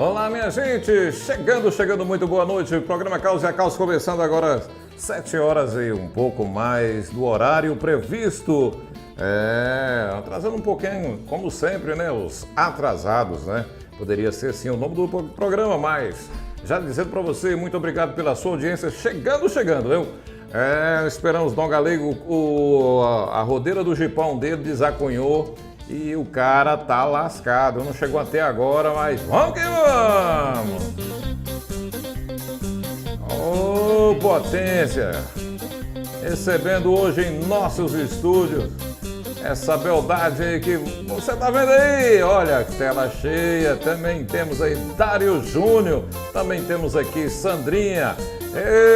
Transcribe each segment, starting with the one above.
Olá, minha gente! Chegando, muito boa noite. O programa Caos e a Caos começando agora 7 horas e um pouco mais do horário previsto. Atrasando um pouquinho, como sempre, né? Os atrasados, né? Poderia ser sim o nome do programa, mas já dizendo para você, muito obrigado pela sua audiência. Chegando, viu? Esperamos Dom Galego, a rodeira do jipão dele desacunhou. E o cara tá lascado, não chegou até agora, mas vamos que vamos! Ô, potência! Recebendo hoje em nossos estúdios essa beldade aí que você tá vendo aí, olha, tela cheia, também temos aí Dário Júnior, também temos aqui Sandrinha.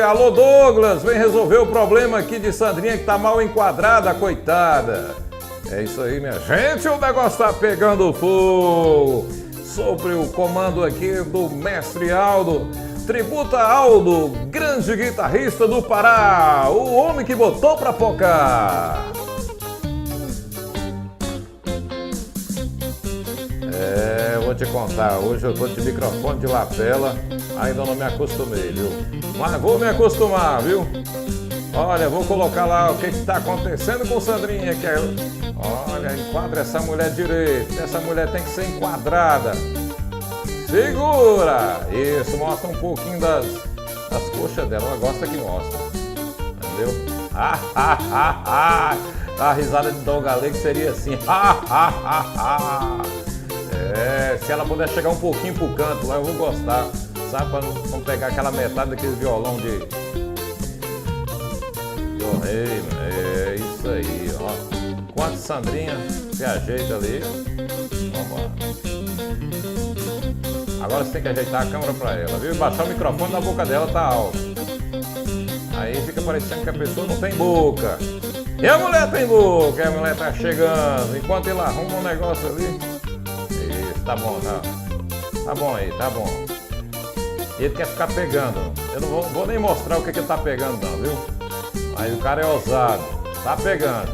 Alô Douglas, vem resolver o problema aqui de Sandrinha que tá mal enquadrada, coitada. É isso aí, minha gente, o negócio tá pegando fogo. Sobre o comando aqui do mestre Aldo, tributa Aldo, grande guitarrista do Pará, o homem que botou pra focar. Vou te contar, hoje eu tô de microfone de lapela, ainda não me acostumei, viu? Mas vou me acostumar, viu? Olha, vou colocar lá o que está acontecendo com Sandrinha, que é... Olha, enquadra essa mulher direito, essa mulher tem que ser enquadrada. Segura! Isso, mostra um pouquinho das coxas dela, ela gosta que mostra. Entendeu? A risada de Dom Galego seria assim. Se ela puder chegar um pouquinho pro canto lá, eu vou gostar. Sabe, para não pegar aquela metade daquele violão de... É isso aí, ó. Enquanto Sandrinha se ajeita ali. Vamos lá. Agora você tem que ajeitar a câmera pra ela, viu? Baixar o microfone na boca dela, tá alto. Aí fica parecendo que a pessoa não tem boca. E a mulher tem boca, e a mulher tá chegando. Enquanto ele arruma um negócio ali. Isso, tá bom, não. Tá bom aí, tá bom. E ele quer ficar pegando. Eu não vou nem mostrar o que ele tá pegando, não, viu? Aí o cara é ousado. Tá pegando.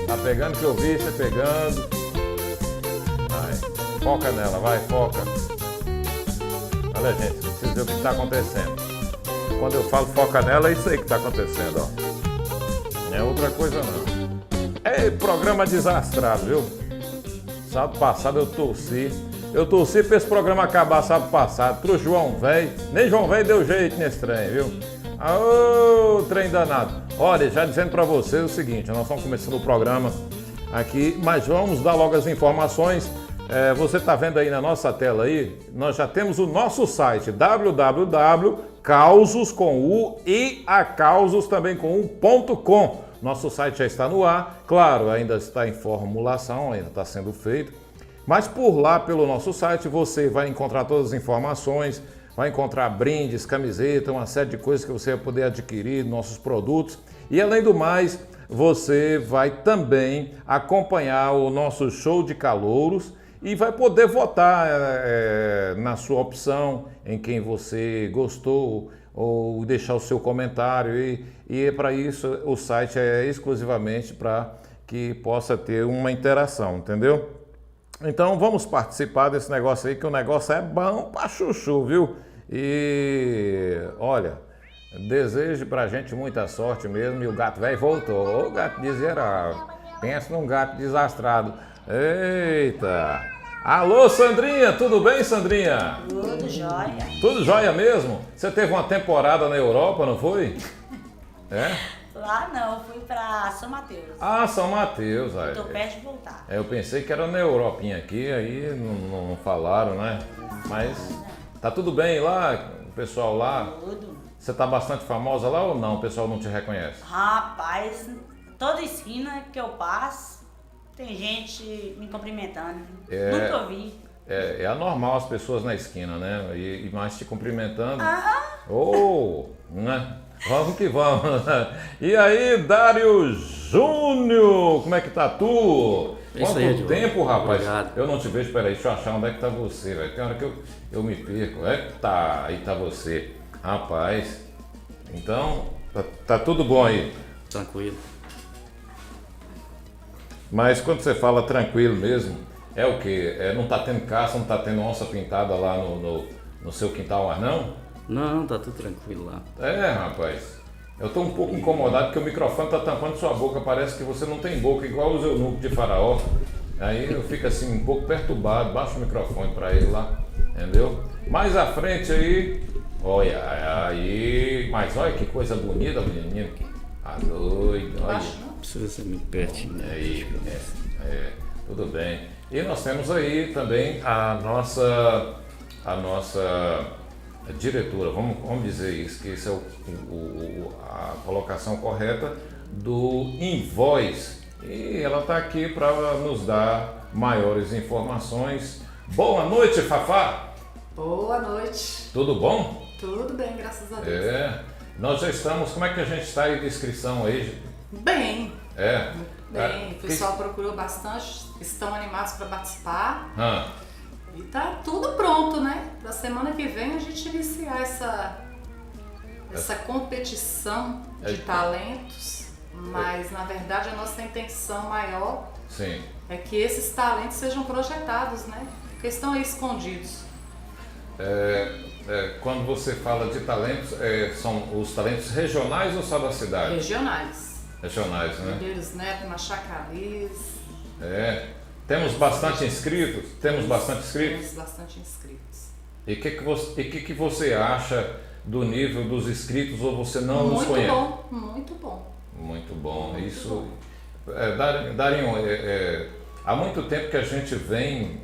Tá pegando que eu vi você pegando. Vai. Foca nela, vai, foca. Olha, gente, vocês verem o que está acontecendo. Quando eu falo foca nela, é isso aí que está acontecendo, ó. Não é outra coisa não. É programa desastrado, viu? Sábado passado eu torci. Eu torci para esse programa acabar sábado passado. Pro João Velho. Nem João Velho deu jeito nesse trem, viu? Ô, trem danado. Olha, já dizendo para vocês o seguinte, nós estamos começando o programa aqui, mas vamos dar logo as informações. Você está vendo aí na nossa tela aí, nós já temos o nosso site www.causos com u e a causos também com u.com. Nosso site já está no ar, claro, ainda está em formulação, ainda está sendo feito, mas por lá, pelo nosso site, você vai encontrar todas as informações, vai encontrar brindes, camiseta, uma série de coisas que você vai poder adquirir, nossos produtos. E além do mais, você vai também acompanhar o nosso show de calouros e vai poder votar na sua opção, em quem você gostou, ou deixar o seu comentário. E é para isso, o site é exclusivamente para que possa ter uma interação, entendeu? Então vamos participar desse negócio aí, que o negócio é bom pra chuchu, viu? E olha, desejo pra gente muita sorte mesmo. E o gato velho voltou. O gato miserável. Pensa num gato desastrado. Eita! Alô, Sandrinha, tudo bem, Sandrinha? Tudo jóia. Tudo jóia mesmo? Você teve uma temporada na Europa, não foi? É? Lá não, fui pra São Mateus. Ah, São Mateus. Eu tô perto de voltar. Eu pensei que era na Europinha aqui, aí não falaram, né? Mas tá tudo bem lá, o pessoal lá? Tudo. Você tá bastante famosa lá ou não? O pessoal não te reconhece? Rapaz, toda esquina que eu passo, tem gente me cumprimentando. Nunca ouvi. É anormal as pessoas na esquina, né? E mais te cumprimentando. Né? Vamos que vamos. E aí, Dário Júnior, como é que tá tu? Quanto tempo, rapaz? Obrigado. Eu não te vejo, peraí, deixa eu achar onde é que tá você, velho. Tem hora que eu me perco. Aí tá você. Rapaz, então, tá tudo bom aí? Tranquilo. Mas quando você fala tranquilo mesmo, é o quê? Não tá tendo caça, não tá tendo onça pintada lá no seu quintal, mas não? Não, tá tudo tranquilo lá. Rapaz, eu tô um pouco incomodado porque o microfone tá tampando sua boca, parece que você não tem boca, igual os eunucos de Faraó. Aí eu fico assim um pouco perturbado, baixo o microfone pra ele lá, entendeu? Mais à frente aí, olha aí, mas olha que coisa bonita, menino. Tá doido, olha. Precisa ser muito pertinho. Aí, tudo bem. E nós temos aí também a nossa diretora, vamos dizer isso, que isso é a colocação correta do Invoice. E ela está aqui para nos dar maiores informações. Boa noite, Fafá! Boa noite. Tudo bom? Tudo bem, graças a Deus. Nós já estamos, como é que a gente está aí de inscrição aí? Bem. Bem, o pessoal procurou bastante, estão animados para participar. E tá tudo pronto, né? Pra semana que vem a gente iniciar essa competição de talentos, mas na verdade a nossa intenção maior é que esses talentos sejam projetados, né? Porque estão aí escondidos. Quando você fala de talentos, são os talentos regionais ou só da cidade? Regionais. Regionais, né? Medeiros Neto, Machacariz. Temos bastante inscritos? Temos bastante inscritos. E o que você acha do nível dos inscritos, ou você não nos conhece? Muito bom. Muito bom. Isso. Darinho, há muito tempo que a gente vem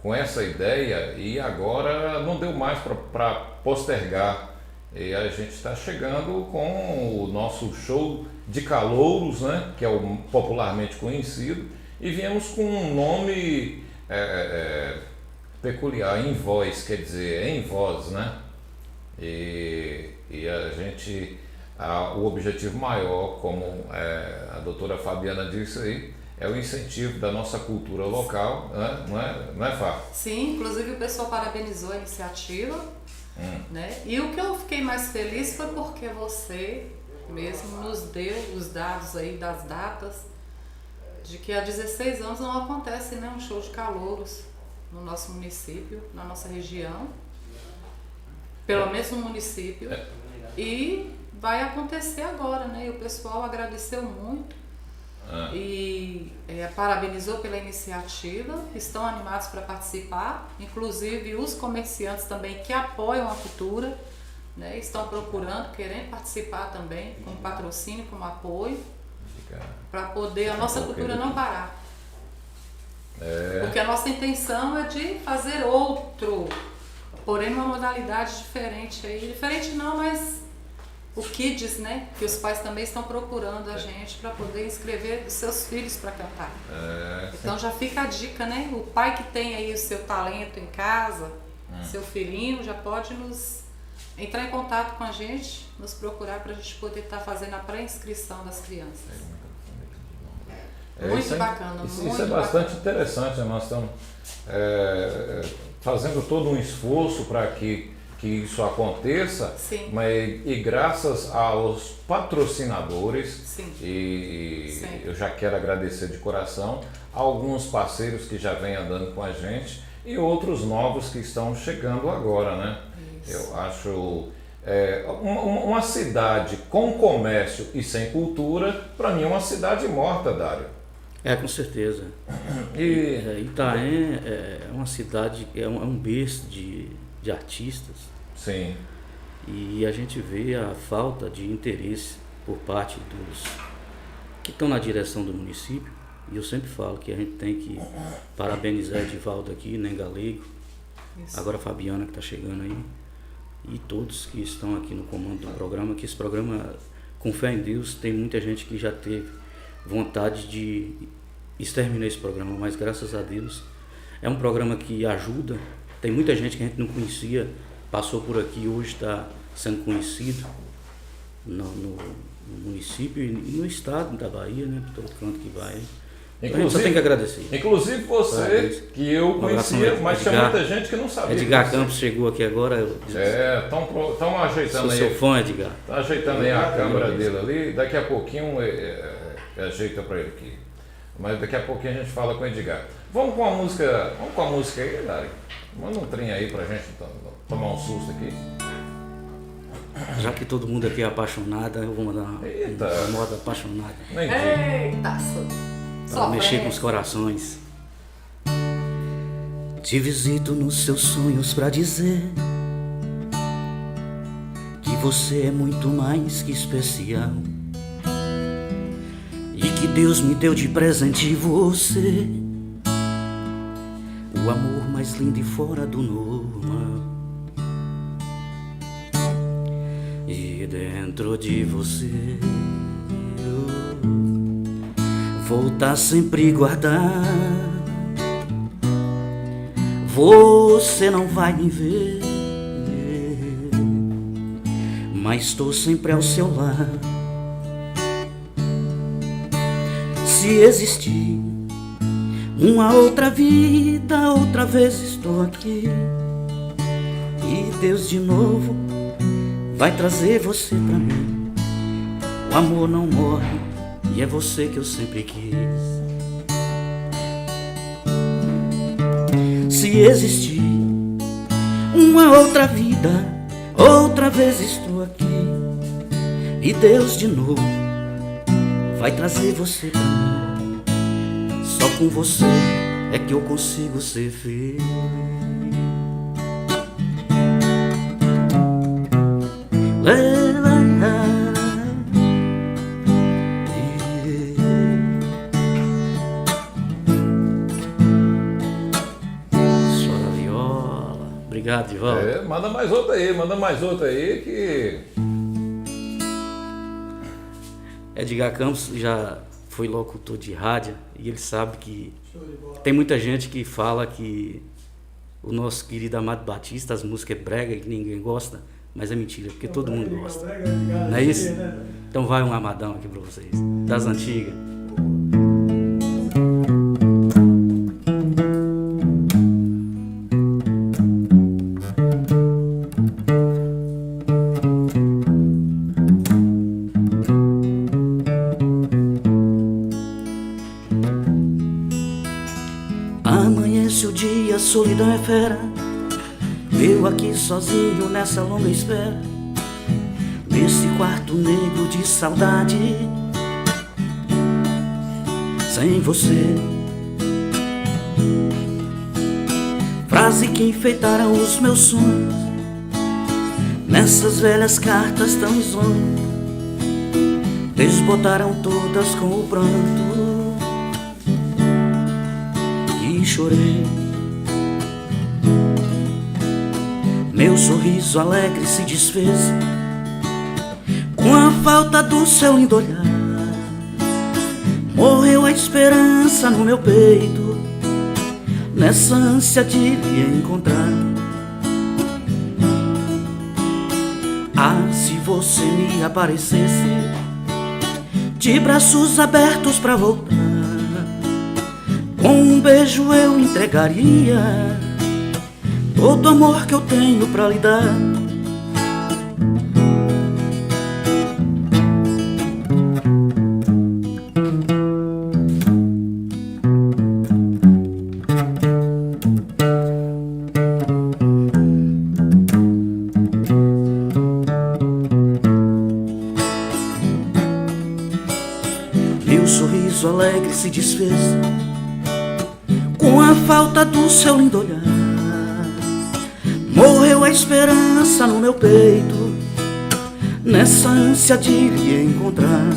com essa ideia e agora não deu mais para postergar. E a gente está chegando com o nosso show de calouros, né? Que é o popularmente conhecido. E viemos com um nome peculiar, Invoice, quer dizer, em voz, né? E a gente, o objetivo maior, como a doutora Fabiana disse aí, é o incentivo da nossa cultura local, né? Não é Fá? Sim, inclusive o pessoal parabenizou a iniciativa, né? E o que eu fiquei mais feliz foi porque você mesmo nos deu os dados aí das datas de que há 16 anos não acontece, né, um show de calouros no nosso município, na nossa região, pelo menos no município, e vai acontecer agora, né? E o pessoal agradeceu muito e parabenizou pela iniciativa, estão animados para participar, inclusive os comerciantes também que apoiam a cultura, né? Estão procurando, querendo participar também, com patrocínio, com apoio, para poder a nossa cultura não parar. Porque a nossa intenção é de fazer outro, porém uma modalidade diferente aí, diferente não, mas o Kids, né? Que os pais também estão procurando a gente para poder inscrever os seus filhos para cantar. Então já fica a dica, né? O pai que tem aí o seu talento em casa, seu filhinho, já pode entrar em contato com a gente, nos procurar para a gente poder estar fazendo a pré-inscrição das crianças. Muito bacana, muito isso é bastante interessante, né? Nós estamos fazendo todo um esforço para que isso aconteça, e graças aos patrocinadores, eu já quero agradecer de coração a alguns parceiros que já vêm andando com a gente e outros novos que estão chegando agora, né? Isso. Eu acho uma cidade com comércio e sem cultura, para mim é uma cidade morta, Dário. Com certeza. Itaém é uma cidade, é um berço de artistas. Sim. E a gente vê a falta de interesse por parte dos que estão na direção do município. E eu sempre falo que a gente tem que parabenizar Edivaldo aqui, Nem Galego, agora a Fabiana que está chegando aí, e todos que estão aqui no comando do programa, que esse programa, com fé em Deus, tem muita gente que já teve vontade de exterminar esse programa, mas graças a Deus é um programa que ajuda. Tem muita gente que a gente não conhecia, passou por aqui, hoje está sendo conhecido no município e no estado da Bahia, né? Por todo canto que vai. Então a gente só tem que agradecer. Inclusive você, que eu conhecia, mas tinha muita gente que não sabia. Edgar Campos chegou aqui agora. Estão ajeitando aí. Sou seu fã, Edgar. Está ajeitando aí a câmera dele ali, daqui a pouquinho ajeita para ele aqui. Mas daqui a pouquinho a gente fala com o Edgar. Vamos com a música aí, Dário. Manda um trem aí pra gente tomar um susto aqui. Já que todo mundo aqui é apaixonado, eu vou mandar uma moda apaixonada. Eita, para mexer com os corações. Te visito nos seus sonhos pra dizer que você é muito mais que especial e que Deus me deu de presente você, o amor mais lindo e fora do normal. E dentro de você vou estar sempre guardar. Você não vai me ver, mas estou sempre ao seu lado. Se existir uma outra vida, outra vez estou aqui. E Deus de novo vai trazer você pra mim. O amor não morre e é você que eu sempre quis. Se existir uma outra vida, outra vez estou aqui. E Deus de novo vai trazer você pra mim. Só com você é que eu consigo ser feliz. Chora viola. Obrigado, Divaldo. Manda mais outra aí que... Edgar Campos já foi locutor de rádio e ele sabe que tem muita gente que fala que o nosso querido Amado Batista, as músicas é brega que ninguém gosta, mas é mentira, porque todo mundo gosta. Não é isso? Então vai um Amadão aqui pra vocês, das antigas. se o dia a solidão é fera, eu aqui sozinho nessa longa espera, nesse quarto negro de saudade, sem você. Frase que enfeitaram os meus sonhos, nessas velhas cartas tão risonhas, desbotaram todas com o pranto que chorei. Meu sorriso alegre se desfez com a falta do seu lindo olhar. Morreu a esperança no meu peito, nessa ânsia de lhe encontrar. Ah, se você me aparecesse, de braços abertos pra voltar, com um beijo eu entregaria todo o amor que eu tenho pra lhe dar. Meu sorriso alegre se desfez com a falta do seu lindo olhar. Morreu a esperança no meu peito, nessa ânsia de lhe encontrar.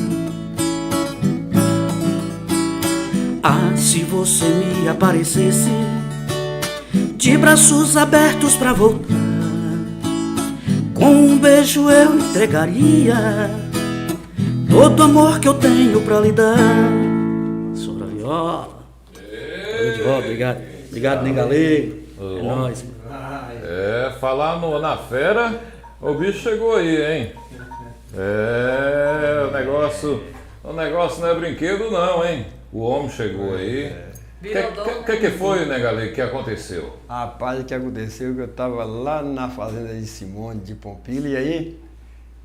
Ah, se você me aparecesse, de braços abertos pra voltar, com um beijo eu entregaria todo o amor que eu tenho pra lhe dar. Sora viola. De volta, obrigado. Obrigado, Nengalego. É nóis. Falar na fera, o bicho chegou aí, hein? O negócio não é brinquedo não, hein? O homem chegou aí. O que foi, Nengalego, que aconteceu? Rapaz, o que aconteceu que eu tava lá na fazenda de Simone, de Pompila, e aí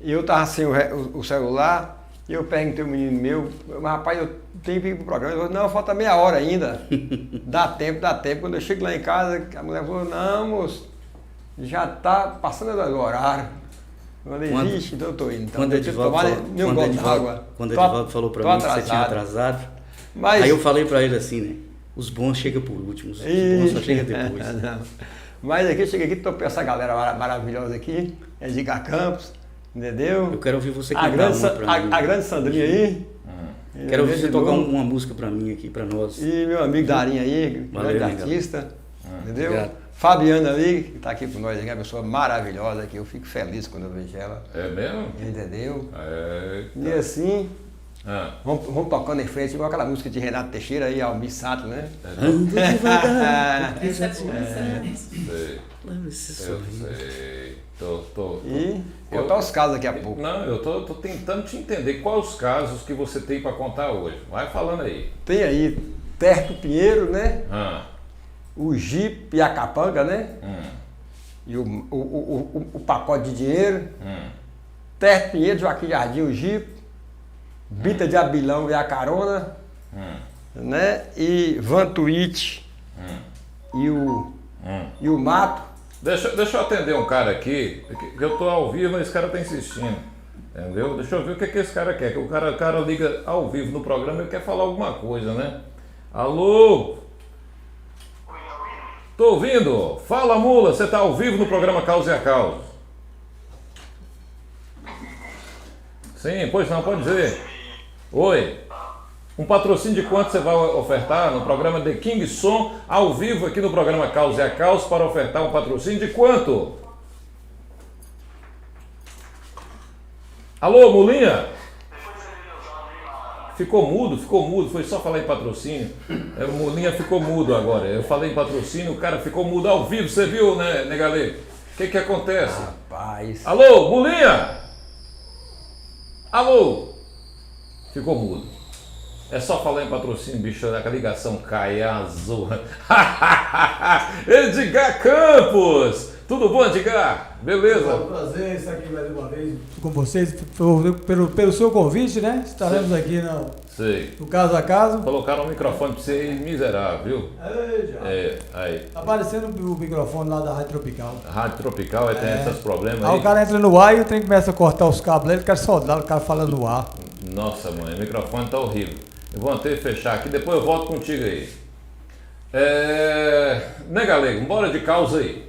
eu tava sem o celular. E eu perguntei ao menino meu, mas rapaz, eu tenho que ir pro programa. Ele falou, não, falta meia hora ainda. Dá tempo. Quando eu chego lá em casa, a mulher falou, não, moço, já tá passando do horário. Eu falei, vixe, então eu tô indo. Então, quando o Edivaldo falou pra mim que você tinha atrasado, mas, aí eu falei pra ele assim, né? Os bons chegam por último, os bons só chegam depois. Não. Mas aqui, eu cheguei aqui, tô com essa galera maravilhosa aqui, Edgar Campos. Entendeu? Eu quero ouvir você cantar uma pra mim. A grande Sandrinha aí. Quero ouvir você tocar uma música pra mim aqui, pra nós. E meu amigo Darinho aí, grande artista. Entendeu? Obrigado. Fabiana ali, que tá aqui com nós, é uma pessoa maravilhosa, que eu fico feliz quando eu vejo ela. É mesmo? Entendeu? Tá. E assim, vamos tocando em frente, igual aquela música de Renato Teixeira aí, Almir Sato, né? Ando devagar. Essa é boa, Eu sei. E contar os casos daqui a pouco. Não, eu tô tentando te entender quais os casos que você tem para contar hoje. Vai falando aí. Tem aí Terto Pinheiro, né? O Jipe e a Capanga, né? E o pacote de dinheiro. Terto Pinheiro, Joaquim Jardim, o Jipe. Bita de Abilão e a Carona. Né? E Vantuite e o Mato. Deixa eu atender um cara aqui, que eu tô ao vivo, mas esse cara tá insistindo, entendeu? Deixa eu ver o que esse cara quer, que o cara liga ao vivo no programa, ele quer falar alguma coisa, né? Alô? Tô ouvindo? Fala, mula, você tá ao vivo no programa Causa e a Causa. Sim, pois não, pode dizer. Oi. Um patrocínio de quanto você vai ofertar no programa The King Som, ao vivo aqui no programa Causa e a Causa, para ofertar um patrocínio de quanto? Alô, Mulinha? Ficou mudo, foi só falar em patrocínio. O Mulinha ficou mudo agora. Eu falei em patrocínio, o cara ficou mudo ao vivo, você viu, né, Negalê? O que acontece? Rapaz. Alô, Mulinha? Alô? Ficou mudo. É só falar em patrocínio, bicho, a ligação cai, é azul. Edgar Campos! Tudo bom, Edgar? É um Beleza? prazer estar aqui mais uma vez com vocês, pelo seu convite, né? Estaremos aqui Sei. no Caso a Caso. Colocaram o microfone pra você aí, miserável, viu? Aí, já. Aí. Tá aparecendo o microfone lá da Rádio Tropical. Rádio Tropical, tem esses problemas Aí aí. o cara entra no ar e o trem começa a cortar os cabos, ele quer soldar, o cara fala no ar. Nossa, mãe, o microfone tá horrível. Eu vou até fechar aqui, depois eu volto contigo aí. Né, Galego? Bora de causa aí.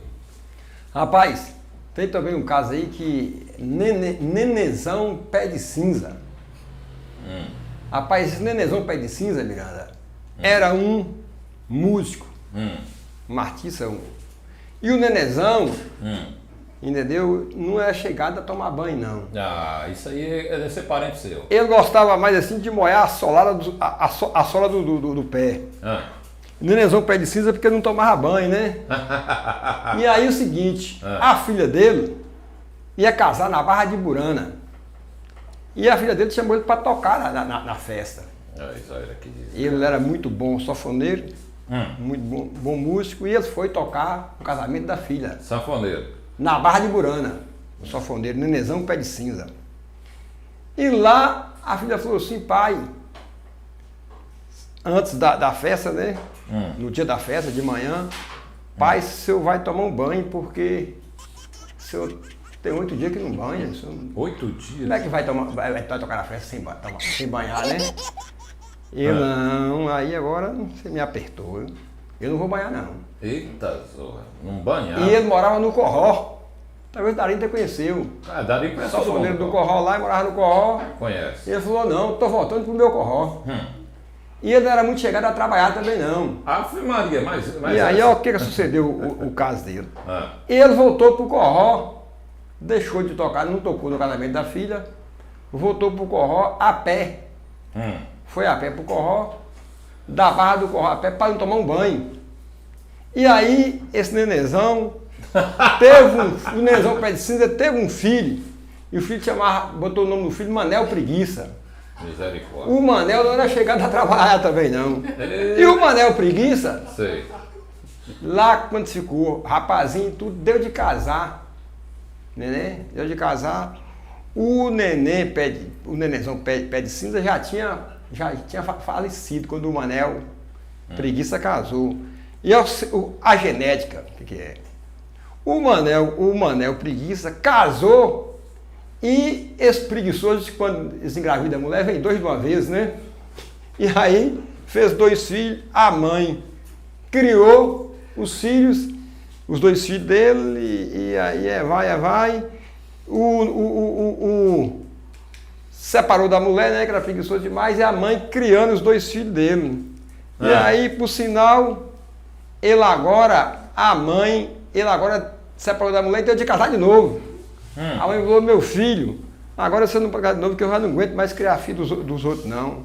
Rapaz, tem também um caso aí que Nenezão Pé de Cinza. Rapaz, esse Nenezão Pé de Cinza, Miranda, era um músico, um artista. E o Nenezão, entendeu? Não é chegado a tomar banho, não. Ah, isso aí é ser parente seu. Ele gostava mais assim de molhar a sola do pé. O Nenezão Pé de Cinza porque não tomava banho, né? E aí o seguinte, a filha dele ia casar na Barra de Burana. E a filha dele chamou ele para tocar na festa. Isso aí era que diz. Ele era muito bom sanfoneiro, muito bom músico, e ele foi tocar no casamento da filha. Sanfoneiro. Na Barra de Burana, o sanfoneiro, Nenezão Pé de Cinza. E lá a filha falou assim, pai, antes da festa, né? No dia da festa, de manhã, pai, o senhor vai tomar um banho, porque o senhor tem 8 dias que não banha. 8 dias? Como é que vai tocar na festa sem banhar, né? Eu não, aí agora você me apertou. Eu não vou banhar, não. Eita, zorra, não banhar. E ele morava no Corró. Talvez o Darim te conheceu. Darim conhece O sanfoneiro do Corró lá, e morava no Corró. Conhece. E ele falou, não, tô voltando pro meu Corró. E ele não era muito chegado a trabalhar também, não. Ave Maria, mas E aí, ó, o que sucedeu o caso dele? Ah. Ele voltou pro Corró, deixou de tocar, não tocou no casamento da filha, voltou pro Corró a pé. Foi a pé pro Corró, da Barra do Corró a pé, para não tomar um banho. E aí, esse Nenezão, o Nenezão Pé de Cinza teve um filho, e o filho botou o nome do filho Manel Preguiça. Misericórdia. O Manel não era chegado a trabalhar também, não. E o Manel Preguiça, Sei. lá quando ficou rapazinho e tudo, deu de casar. Neném, deu de casar. O Nenezão Pé de Cinza já tinha falecido quando o Manel Preguiça casou. E a genética, o que é? O Manel Preguiça casou e esse preguiçoso, quando eles engravidam a mulher, vem 2 de uma vez, né? E aí fez 2 filhos, a mãe criou os filhos, os 2 filhos dele, e aí vai. Separou da mulher, né? Que era preguiçoso demais, e a mãe criando os 2 filhos dele. E aí, por sinal, ele agora separou da mulher e deu de casar de novo. A mãe falou, meu filho, agora você não pagar de novo, porque eu já não aguento mais criar filho dos outros, não.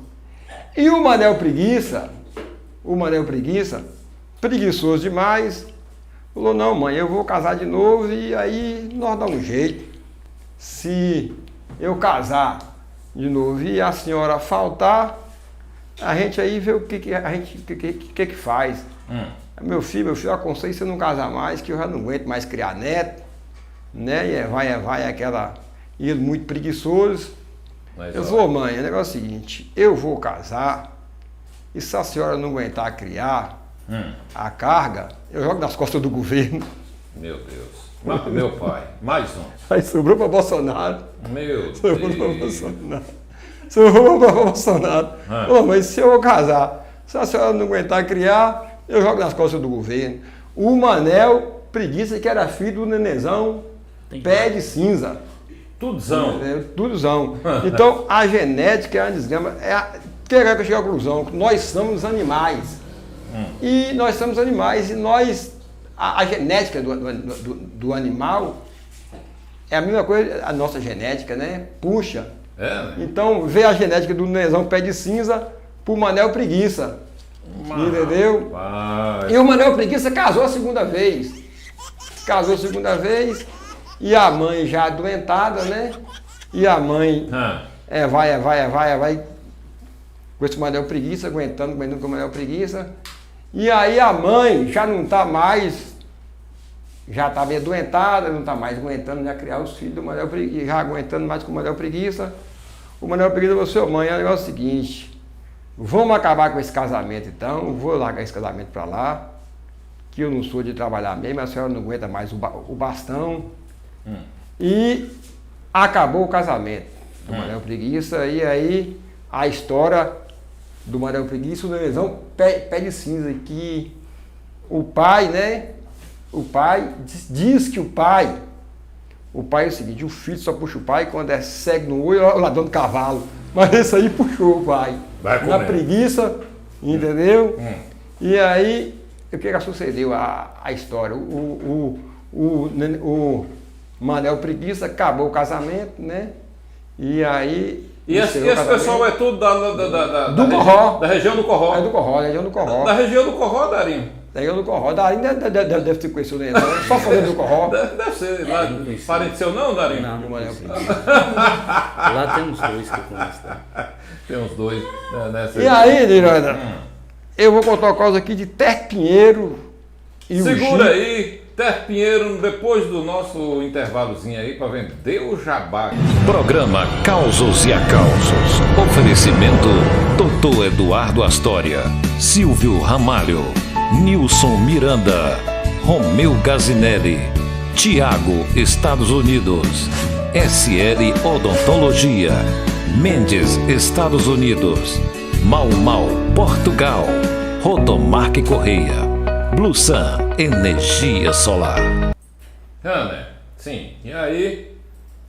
E o Manel Preguiça, preguiçoso demais, falou, não mãe, eu vou casar de novo e aí nós dá um jeito. Se eu casar de novo e a senhora faltar, a gente aí vê o que faz. Meu filho, eu aconselho você não casar mais, que eu já não aguento mais criar neto, né? E vai aquela... E ele muito preguiçoso. Eu falei, mãe, o negócio é o seguinte, eu vou casar, e se a senhora não aguentar criar a carga, eu jogo nas costas do governo. Meu Deus. Meu pai, mais um. Aí sobrou para Bolsonaro. Meu Deus. Sobrou para Bolsonaro. Ô, mas se eu vou casar, se a senhora não aguentar criar, eu jogo nas costas do governo. O Manel Preguiça, que era filho do Nenezão Pé de Cinza. Tudozão. Tudozão. Então, a genética é uma desgrama. Que eu cheguei à conclusão? Nós somos animais. E nós somos animais, e a genética do animal é a mesma coisa, a nossa genética, né? Puxa. Então, veio a genética do Nenezão Pé de Cinza pro Manel Preguiça. Entendeu? E o Manel Preguiça casou a segunda vez. E a mãe já adoentada, né? E a mãe vai com esse Manel Preguiça, aguentando com o Manel Preguiça. E aí a mãe já não está mais já estava adoentada, não está mais aguentando já criar os filhos do Manuel Preguiça, já aguentando mais com o Manuel Preguiça. O Manuel Preguiça falou, seu mãe, é o negócio seguinte, vamos acabar com esse casamento então, vou largar esse casamento para lá, que eu não sou de trabalhar mesmo, a senhora não aguenta mais o bastão. E acabou o casamento do Manuel Preguiça, e aí a história do Manuel Preguiça, o Nenezão pé de cinza, que o pai, né? O pai diz que o pai é o seguinte, o filho só puxa o pai quando é cego no olho, o ladrão do cavalo. Mas esse aí puxou o pai. Na preguiça, entendeu? E aí, o que sucedeu? A história. O Manuel Preguiça acabou o casamento, né? E aí. E esse pessoal é tudo do Corró. Da região do Corró. É do Corró, da região do Corró. Da região do Corró, Darinho. Da região do Corró. Darinho deve ter conhecido ele, só falando do Corró. Deve ser. Lá, parente seu não, Darinho? Não, Do Manuel Preguiça. lá tem uns dois que eu conheço. Tá? Tem uns dois. Nessa E aí, Niranda, eu vou contar uma causa aqui de Terto Pinheiro e segura aí, Terto Pinheiro, depois do nosso intervalozinho aí para vender o jabá. Programa Causos e Acausos. Oferecimento Dr. Eduardo Astória, Silvio Ramalho, Nilson Miranda, Romeu Gazinelli, Tiago, Estados Unidos, SL Odontologia, Mendes, Estados Unidos, Mau Mau, Portugal, Rodomark Correia, Blusan, Energia Solar. Né? Sim. E aí,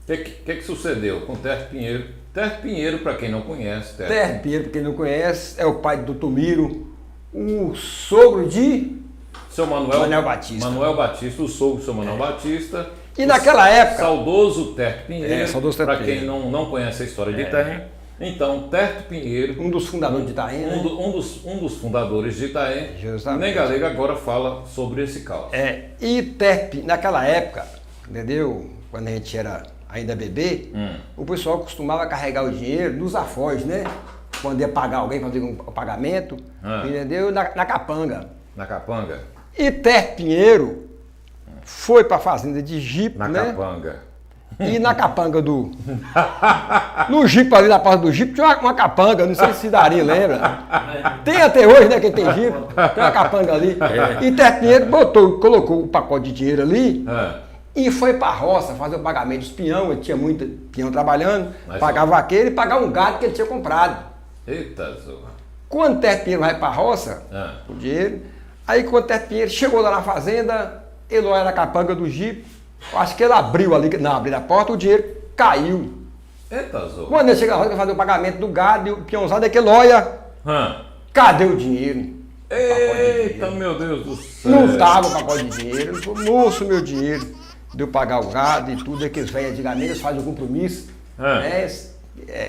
o que sucedeu com Terto Pinheiro? Terto Pinheiro, para quem não conhece. Terto Pinheiro, para quem não conhece, é o pai do Dr. Miro, o sogro de seu Manuel Batista. Manuel Batista, o sogro do seu Manuel Batista. E naquela época. Saudoso Terto Pinheiro. Saudoso Terto Para quem não conhece a história de Itaém. Então, Terto Pinheiro. Um dos fundadores de Itaém, né? Um dos fundadores de Itaém. Justamente. Nem Galega agora fala sobre esse caos. E Terto, naquela época, entendeu? Quando a gente era ainda bebê, o pessoal costumava carregar o dinheiro nos afós, né? Quando ia pagar alguém, fazer um pagamento, entendeu? Na capanga. Na capanga? E Terto Pinheiro foi para a fazenda de Jipe, né? Na capanga. E na capanga do... No Jipe, ali na porta do Jipe, tinha uma capanga, não sei se Darinho lembra. Tem até hoje, né, quem tem Jipe, tem uma capanga ali. E Terto Pinheiro colocou o pacote de dinheiro ali e foi para a roça fazer o pagamento dos peão, ele tinha muito peão trabalhando, pagava aquele e pagava um gado que ele tinha comprado. Eita, zorra. Quando Terto Pinheiro vai para a roça, o dinheiro, aí quando Terto Pinheiro chegou lá na fazenda, ele olha na capanga do Jipe, acho que ele abriu ali, não abriu a porta, o dinheiro caiu. Eita, zorra. Quando ele chega lá para fazer o pagamento do gado, e o peãozado é que ele olha, cadê o dinheiro? Eita, meu Deus do céu. Não estava o pacote de dinheiro. Ele falou, moço, meu dinheiro. Deu pagar o gado e tudo, é que eles vêm antigamente, eles fazem o compromisso. Né?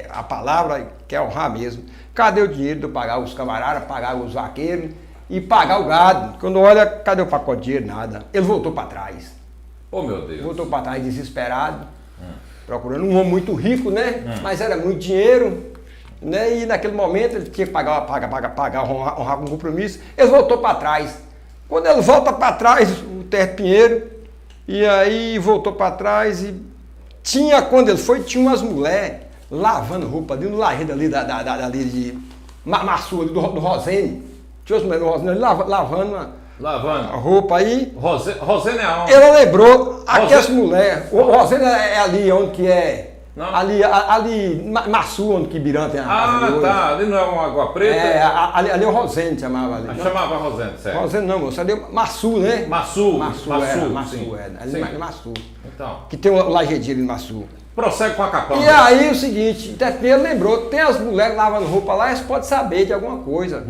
A palavra quer honrar mesmo. Cadê o dinheiro de eu pagar os camaradas, pagar os vaqueiros e pagar o gado? Quando olha, cadê o pacote de dinheiro? Nada. Ele voltou para trás. Oh, meu Deus. Voltou para trás desesperado, procurando um homem muito rico, né? Mas era muito dinheiro, né? E naquele momento ele tinha que pagar, honrar com compromisso. Ele voltou para trás. Quando ele volta para trás, o Terto Pinheiro, e aí voltou para trás e quando ele foi, tinha umas mulheres lavando roupa ali no lajedo ali ali de Massu, ali do Rosene. Tinha umas mulheres do Rosene ali lavando a roupa aí. Rosene é aonde? Ela lembrou aquelas mulheres. O Rosene é ali onde que é. Não. Ali Massu, onde que Birã tem a casa. Tá. Ali não é uma Água Preta? Ali é o Rosene, chamava ali. Chamava Rosene, certo. Rosene não, moço. Ali é Massu, né? Massu. Ali é Massu. Então. Que tem o lajedinho ali no Massu. Prossegue com a capanga. E aí o seguinte, o Terto Pinheiro lembrou, tem as mulheres lavando roupa lá, eles podem saber de alguma coisa.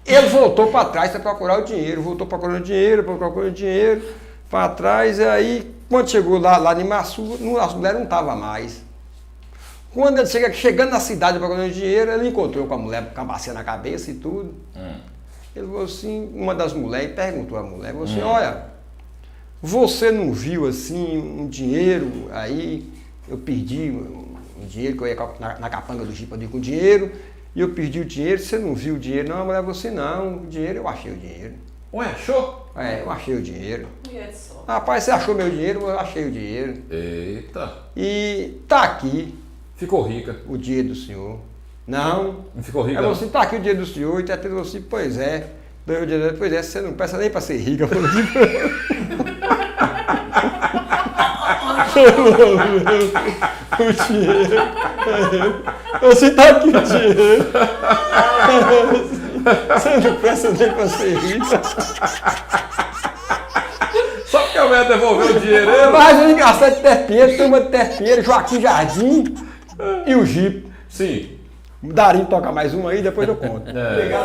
Ele voltou para trás para procurar o dinheiro, procurando dinheiro para trás, e aí, quando chegou lá em Massu, as mulheres não estavam mais. Quando ele chegando na cidade procurando dinheiro, ele encontrou com a mulher com a bacia na cabeça e tudo. Ele falou assim, uma das mulheres, perguntou à mulher, falou assim, olha, você não viu assim um dinheiro aí, eu perdi um dinheiro, que eu ia na capanga do Jipe ali com dinheiro, e eu perdi o dinheiro, você não viu o dinheiro? Não, a mulher falou assim, não, o dinheiro, eu achei o dinheiro. Ué, achou? Eu achei o dinheiro. E é só. Rapaz, você achou meu dinheiro? Eu achei o dinheiro. Eita. E tá aqui Ficou rica. o dia do senhor. Não. Não ficou rica? Aí você tá aqui o dia do senhor, e tá tendo assim, pois é. Daí o dia dele, pois é, você não peça nem pra ser rica. Eu falei, o dinheiro. Você tá aqui o dinheiro. Você não peça nem pra ser rica. Só porque eu ia devolver o dinheiro. Mas o engraçado de Terpinheiro, turma de Terpinheiro, Joaquim Jardim e o Gipo. Sim. Darinho toca mais uma aí, depois eu conto. Na hora que eu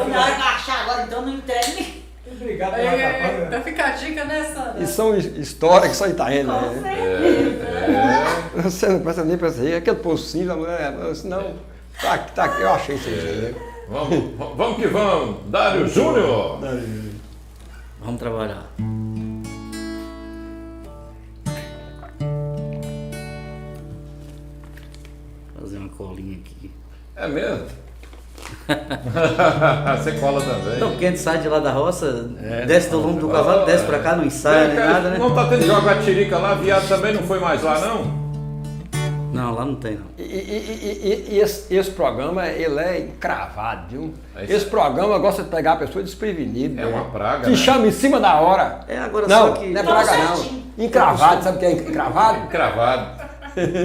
achar agora, então não entregue. Obrigado, Então fica a dica nessa. E são histórias que só Itaena, Com né? certeza. Você não pensa nem pra ser rico. Aquele pocinho, a mulher falou assim, não, tá aqui, eu achei esse dinheiro. Vamos que vamos. Dário Júnior. Vamos trabalhar. Fazer uma colinha aqui. É mesmo? Você cola também. Então, quem sai de lá da roça, desce do lombo do cavalo, desce pra cá, não ensaia nem nada, né? Não tá tendo Jaguatirica lá, viado também não foi mais lá, não? Não, lá não tem, não. E esse programa, ele é encravado, viu? Aí Esse programa gosta de pegar a pessoa desprevenida. É uma praga, Te né? chama em cima da hora. É, agora Não, só que... não é praga não. certinho. Encravado, sabe o que é encravado? Cravado.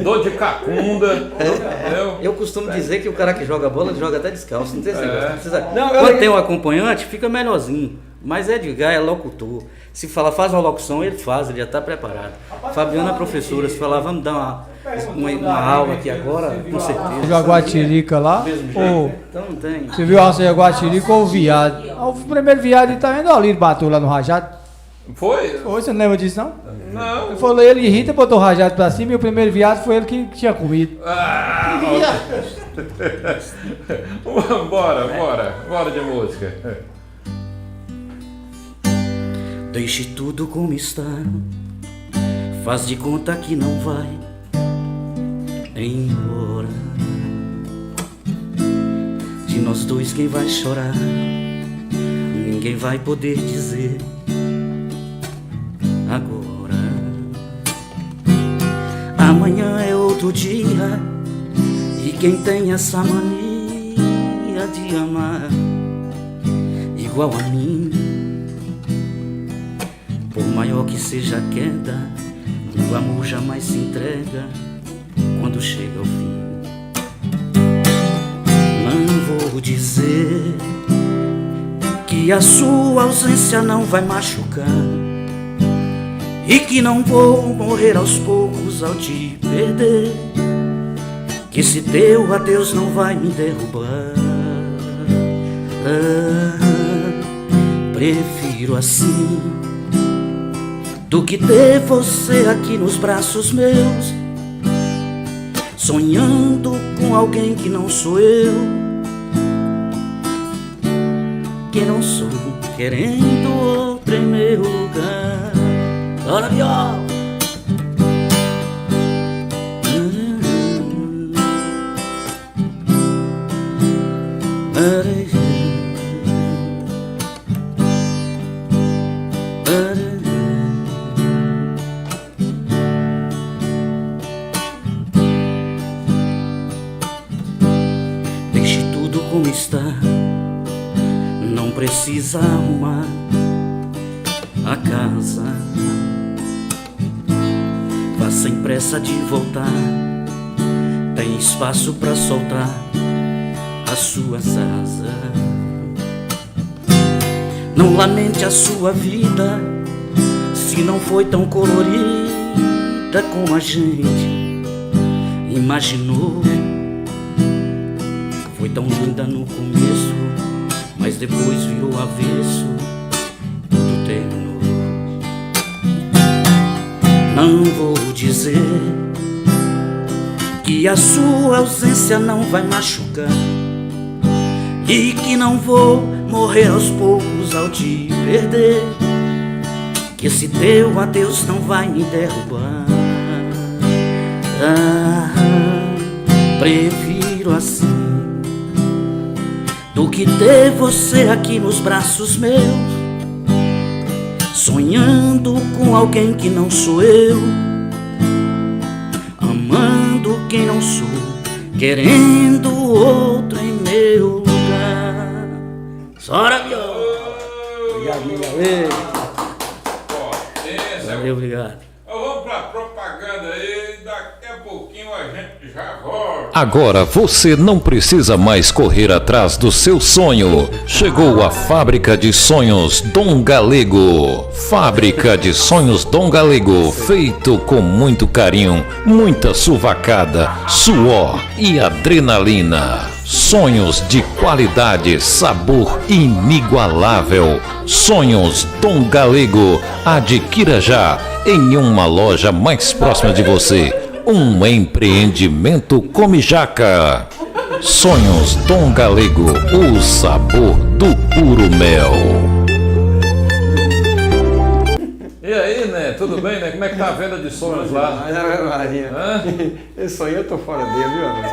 Dor de cacunda. Entendeu? Eu costumo dizer que o cara que joga bola, ele joga até descalço, não tem esse negócio. Não precisa... Não, Quando tem um acompanhante, fica melhorzinho. Mas é de Gaia, é locutor. Se falar, faz uma locução, ele faz, ele já está preparado. Fabiana é professora, se falar, vamos dar uma aula aqui agora, com certeza. Jaguatirica lá, Mesmo jeito. ou Então não tem. você viu a Jaguatirica ou o viado? O primeiro viado ele tá vendo ali, ele bateu lá no rajado. Foi? Foi, você não lembra disso não? Não. Ele falou, ele e Rita botou o rajado pra cima e o primeiro viado foi ele que tinha comido. Ah, bora de música. Deixe tudo como está, faz de conta que não vai embora. De nós dois quem vai chorar, ninguém vai poder dizer agora. Amanhã é outro dia, e quem tem essa mania de amar igual a mim, por maior que seja a queda, o amor jamais se entrega quando chega ao fim. Não vou dizer que a sua ausência não vai machucar, e que não vou morrer aos poucos ao te perder, que esse teu adeus não vai me derrubar. Prefiro assim do que ter você aqui nos braços meus, sonhando com alguém que não sou eu, que não sou, querendo outro em meu lugar. Bora, viola! Deixe tudo como está, não precisa arrumar a casa. Vá sem pressa de voltar, tem espaço pra soltar as suas asas. Não lamente a sua vida, se não foi tão colorida como a gente imaginou. Foi tão linda no começo, mas depois virou avesso, tudo terminou. Não vou dizer que a sua ausência não vai machucar, e que não vou morrer aos poucos ao te perder, que esse teu adeus não vai me derrubar. Prefiro assim do que ter você aqui nos braços meus, sonhando com alguém que não sou eu, amando quem não sou, querendo outro em meu lugar. Sora viola. Obrigado, galera. Valeu, obrigado. Vamos pra propaganda aí, daqui a pouquinho a gente já volta. Agora você não precisa mais correr atrás do seu sonho. Chegou a Fábrica de Sonhos Dom Galego. Fábrica de Sonhos Dom Galego, feito com muito carinho, muita suvacada, suor e adrenalina. Sonhos de qualidade, sabor inigualável. Sonhos Dom Galego. Adquira já em uma loja mais próxima de você. Um empreendimento Comijaca. Sonhos Dom Galego, o sabor do puro mel. E aí, né? Tudo bem, né? Como é que tá a venda de sonhos lá? Mas, Ave Maria. Hã? Esse sonho eu tô fora dele, viu, amigo?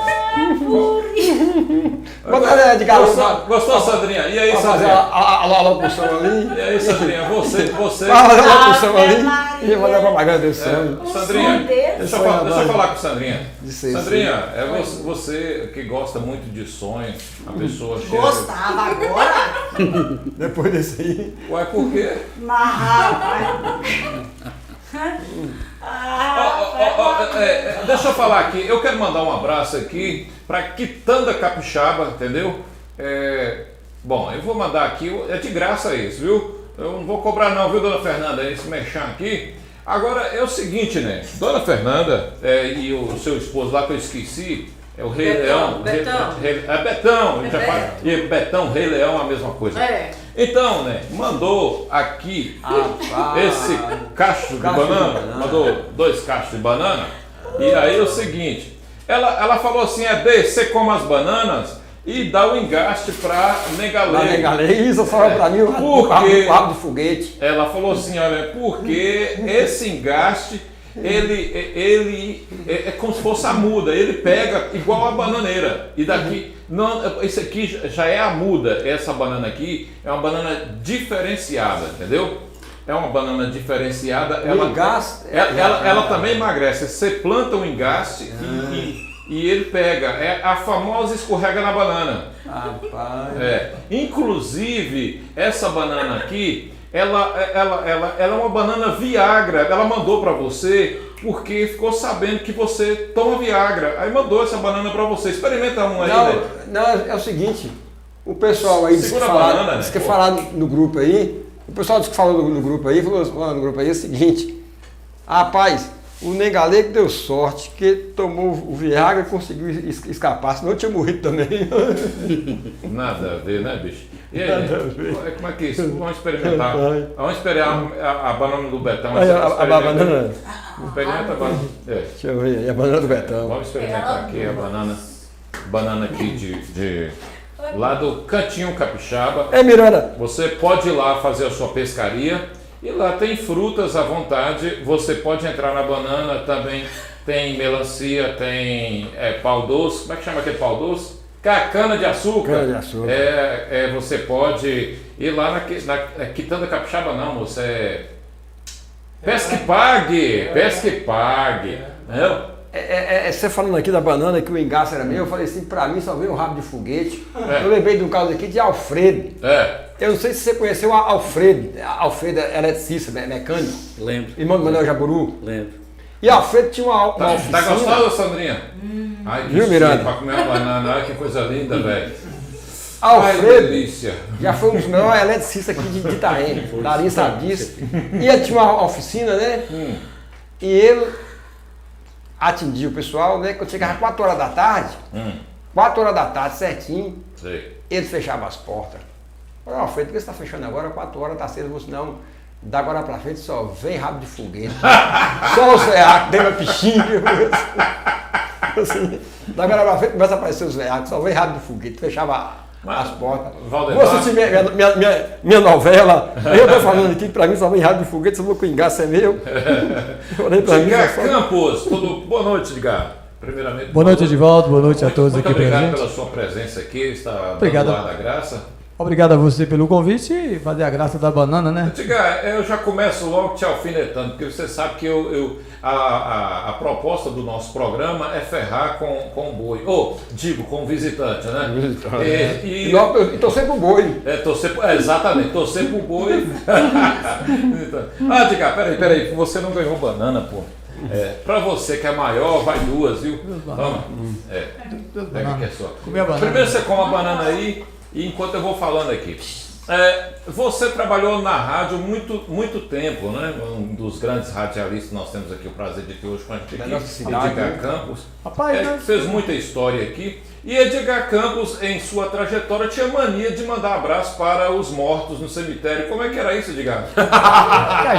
Bota de garoto. Gostou, Sandrinha? E aí, Pra fazer Sandrinha? a locução ali. E aí, Sandrinha? Você... Pra fazer a locução Ave ali. Maria. E fazer a propaganda desse sonho. Sandrinha, deixa eu falar com Sandrinha. Disse aí, Sandrinha, é você que gosta muito de sonhos, a pessoa chega... Gostava agora? Depois desse aí. Ué, por quê? Mas, rapaz. Deixa eu falar aqui, eu quero mandar um abraço aqui para Quitanda Capixaba, entendeu? Bom, eu vou mandar aqui, é de graça isso, viu? Eu não vou cobrar não, viu, dona Fernanda, esse mexão aqui. Agora é o seguinte, né? Dona Fernanda e o seu esposo lá que eu esqueci, é o Rei Leão. Betão. Betão. E Betão, Rei Leão, a mesma coisa. É. Então, né, mandou aqui esse cacho de banana, mandou 2 cachos de banana, e aí é o seguinte, ela falou assim, você come as bananas e dá o engaste pra Negalê. Isso só pra mim o rabo de foguete. Ela falou assim, olha, porque esse engaste, ele é como se fosse a muda, ele pega igual a bananeira, e daqui, não, esse aqui já é a muda, essa banana aqui é uma banana diferenciada, entendeu? É uma banana diferenciada, ela também emagrece, você planta um engaste e ele pega, é a famosa escorrega na banana. Rapaz. Inclusive, essa banana aqui, ela é uma banana Viagra. Ela mandou para você porque ficou sabendo que você toma Viagra. Aí mandou essa banana para você. Experimenta um aí. Não, é o seguinte. O pessoal aí disse que falaram no grupo aí. O pessoal disse que falou no grupo aí, falou no grupo aí o seguinte. Rapaz, o Negalê que deu sorte, que tomou o Viagra e conseguiu escapar, senão eu tinha morrido também. Nada a ver, né, bicho? E aí, como é que é isso? Vamos experimentar. Vamos esperar a banana do Betão. A banana. Experimenta a banana. Deixa eu ver, a banana do Betão. Vamos experimentar aqui a banana aqui lá do Cantinho Capixaba. Miranda. Você pode ir lá fazer a sua pescaria e lá tem frutas à vontade. Você pode entrar na banana, também tem melancia, tem pau doce. Como é que chama aquele pau doce? Cana de açúcar. Cana de açúcar. Você pode ir lá na Quitanda Capixaba, não, moço. Pesca e pague. Pesca e pague. Você falando aqui da banana, que o engaço era meu, eu falei assim, pra mim só veio um rabo de foguete. Eu lembrei de um caso aqui de Alfredo. Eu não sei se você conheceu a Alfredo. Alfredo é eletricista, mecânico. Lembro. Irmão do Manuel Jaburu. Lembro. E Alfredo tinha uma oficina. Tá gostosa, Sandrinha? Ai, Viu, Miranda? Pra comer uma banana, olha que coisa linda, velho. Alfredo Ai, delícia. já foi um dos melhores eletricistas aqui de Itaém. Darinho sabe disso. E ele tinha uma oficina, né? E ele atendia o pessoal, né? Quando chegava 4 horas da tarde, 4 horas da tarde, certinho, ele fechava as portas. Eu falei, Alfredo, por que você está fechando agora? 4 horas tá cedo, você não. Da agora pra frente só vem rabo de foguete. Só os veacos, dentro da piscina. Assim, da agora pra frente começa a aparecer os veacos, só vem rabo de foguete. Fechava as portas. Você tiver minha novela, eu tô falando aqui que pra mim só vem rabo de foguete, se eu vou com o engaço é meu. Edgar Campos, boa noite, Edgar. Primeiramente. Boa noite, Edivaldo, boa noite a todos aqui presentes. presentes. Obrigado pela sua presença aqui, está Obrigado. do lado da graça. Obrigado a você pelo convite e fazer a graça da banana, né? Edgar, eu já começo logo te alfinetando, porque você sabe que a proposta do nosso programa é ferrar com o boi. Digo, com o visitante, né? Visitante. E torcer pro boi. Exatamente, torcer pro boi. Edgar, peraí, você não ganhou banana, pô. Pra você que é maior, vai 2, viu? Toma. Pega que é só. Primeiro você come a banana aí, e enquanto eu vou falando aqui. Você trabalhou na rádio muito tempo, né? Um dos grandes radialistas que nós temos aqui o prazer de ter hoje com a gente aqui, Edgar Campos. Rapaz, fez muita história aqui. E Edgar Campos, em sua trajetória, tinha mania de mandar abraço para os mortos no cemitério. Como é que era isso, Edgar? A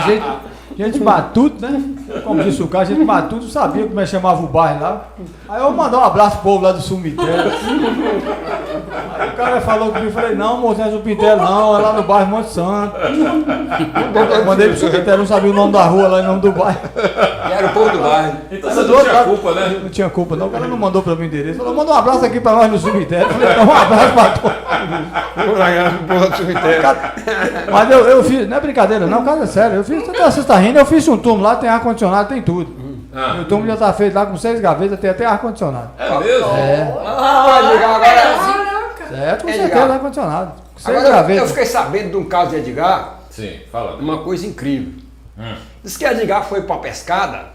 gente matuto, né? Como disse o cara, a gente matuto, sabia como é que chamava o bairro lá. Aí eu mandei um abraço pro povo lá do cemitério. Aí o cara falou comigo, eu falei, não, moço, não é cemitério não, é lá no bairro Monte Santo. Eu mandei pro cemitério, não sabia o nome da rua lá, o nome do bairro. E era o povo do bairro. Então você não tinha culpa, né? Não tinha culpa não, o cara não mandou pra mim o endereço. Falou, manda um abraço aqui pra nós no cemitério. Eu falei, então um abraço pra todos. Mas eu fiz, não é brincadeira não, cara, é sério, eu fiz, você tá rindo, eu fiz um túmulo lá, tem ar-condicionado, tem tudo. Meu túmulo já tá feito lá com 6 gavetas, tem até ar-condicionado. É mesmo? Certo, com certeza ar-condicionado. 6 Agora, eu gavetas. fiquei sabendo de um caso de Edgar, Sim, fala. uma coisa incrível. Diz que Edgar foi pra pescada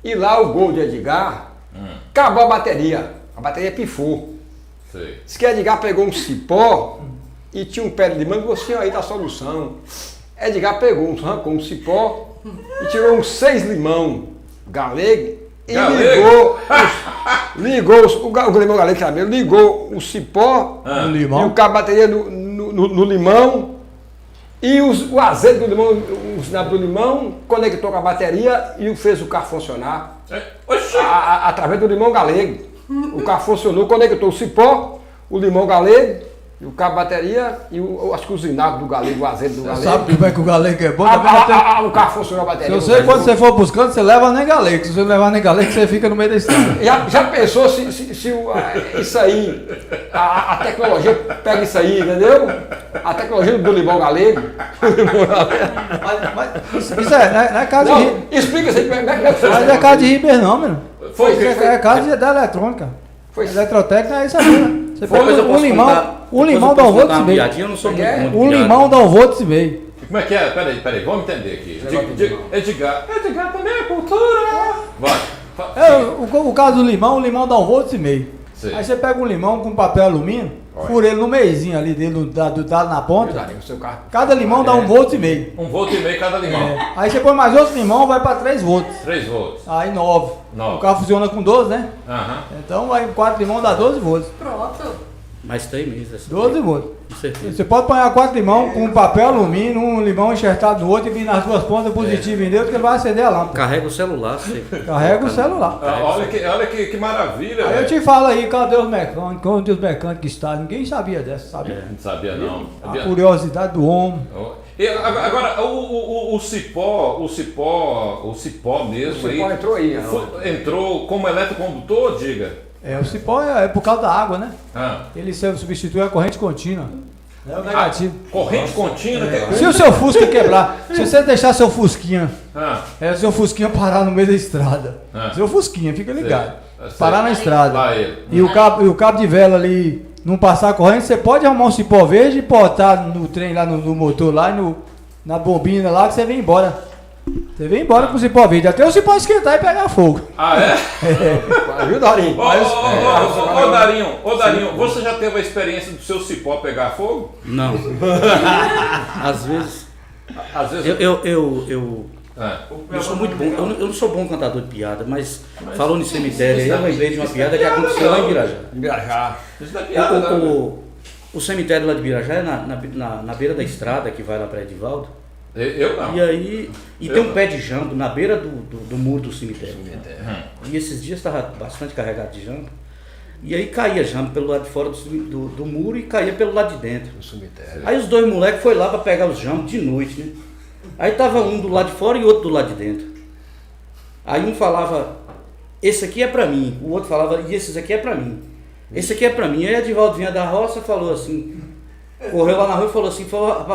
e lá o gol de Edgar acabou a bateria pifou. Sei. Diz que Edgar pegou um cipó e tinha um pé de limão e falou assim, aí tá a solução. Edgar pegou, arrancou um cipó e tirou uns 6 limão galego e ligou o limão galego também, ligou o cipó No e limão. o cabo de bateria no limão e o azeite do limão, o sinal do limão conectou com a bateria e fez o carro funcionar Oxi! através do limão galego. O carro funcionou, conectou o cipó, o limão galego, e o cabo de bateria e as cozinadas do galego, o azeite do galego. Sabe como é que o galego é bom? Também O carro funcionou a se bateria. você, quando você for buscando, você leva nem galego. Se você não levar nem galego, você fica no meio da estrada. Já pensou se isso aí, a tecnologia pega isso aí, entendeu? A tecnologia do limão galego. Mas isso não é caso de Não, explica isso aí, como é que foi? Mas é caso de Ribeirão, não, meu. Foi, Isso é caso da eletrônica. Foi. Eletrotécnica é isso aí, né? Você Depois pega eu posso limão, contar- um depois limão eu dá um posso volts contar e uma meio. piadinha, eu não sou muito Um piada. limão dá um volts e meio. Como é que é? Peraí, vamos entender aqui. Edgar também é cultura. Vai. O caso do limão, o limão dá um volts e meio. Sim. Aí você pega um limão com papel alumínio, fura ele no meizinho ali dele, do dado na ponta. O seu carro. Cada limão dá 1,5 volts. 1,5 volt cada limão. Aí você põe mais outro limão, vai para 3 volts. 3 volts. Aí 9. 9. O carro funciona com 12, né? Aham. Então vai 4 limão dá 12 volts. Pronto. Mas tem mesmo. essa 12 volts. Com certeza. Você pode pôr 4 limão com um papel alumínio, um limão enxertado no outro e vir nas duas pontas positivo e neutro que ele vai acender a lâmpada. Carrega o celular. Você Carrega o celular. Olha que maravilha. Aí eu velho. te falo aí, cadê os mecânicos? Onde os mecânicos estão? Ninguém sabia dessa, sabe? Não sabia não. A curiosidade do homem. E agora, o cipó mesmo. O cipó entrou aí, entrou como eletrocondutor, diga. O cipó é por causa da água, né? Ah. Ele substitui a corrente contínua. É o negativo. Corrente contínua. Se o seu Fusca quebrar, se você deixar seu Fusquinha, Ah, seu Fusquinha parar no meio da estrada. Ah. Seu Fusquinha, fica ligado. Sei. Parar na estrada. lá ele. E o cabo de vela ali não passar a corrente, você pode arrumar um cipó verde e botar no trem lá no motor lá, na bobina lá, que você vem embora. Você vem embora com o cipó verde, até o cipó esquentar e pegar fogo. Ah, é? Viu, Darinho? Ô Darinho, você já teve a experiência do seu cipó pegar fogo? Não. Às vezes. Às vezes. Eu sou muito bom. Eu não sou bom cantador de piada, mas falou no cemitério, eu lembrei de uma piada que aconteceu lá em Birajá. Birajá. Isso não é piada, não. O cemitério lá de Birajá é na beira da estrada que vai lá para Edivaldo. Eu não. E aí. Tem um pé de jambo na beira do muro do cemitério. E esses dias estava bastante carregado de jambo. E aí caía jambo pelo lado de fora do muro e caía pelo lado de dentro. Aí os dois moleques foram lá para pegar os jambos de noite, né? Aí tava um do lado de fora e outro do lado de dentro. Aí um falava, esse aqui é para mim. O outro falava, e esses aqui é para mim. Esse aqui é para mim. Aí Edivaldo vinha da roça e falou assim, correu lá na rua e falou assim,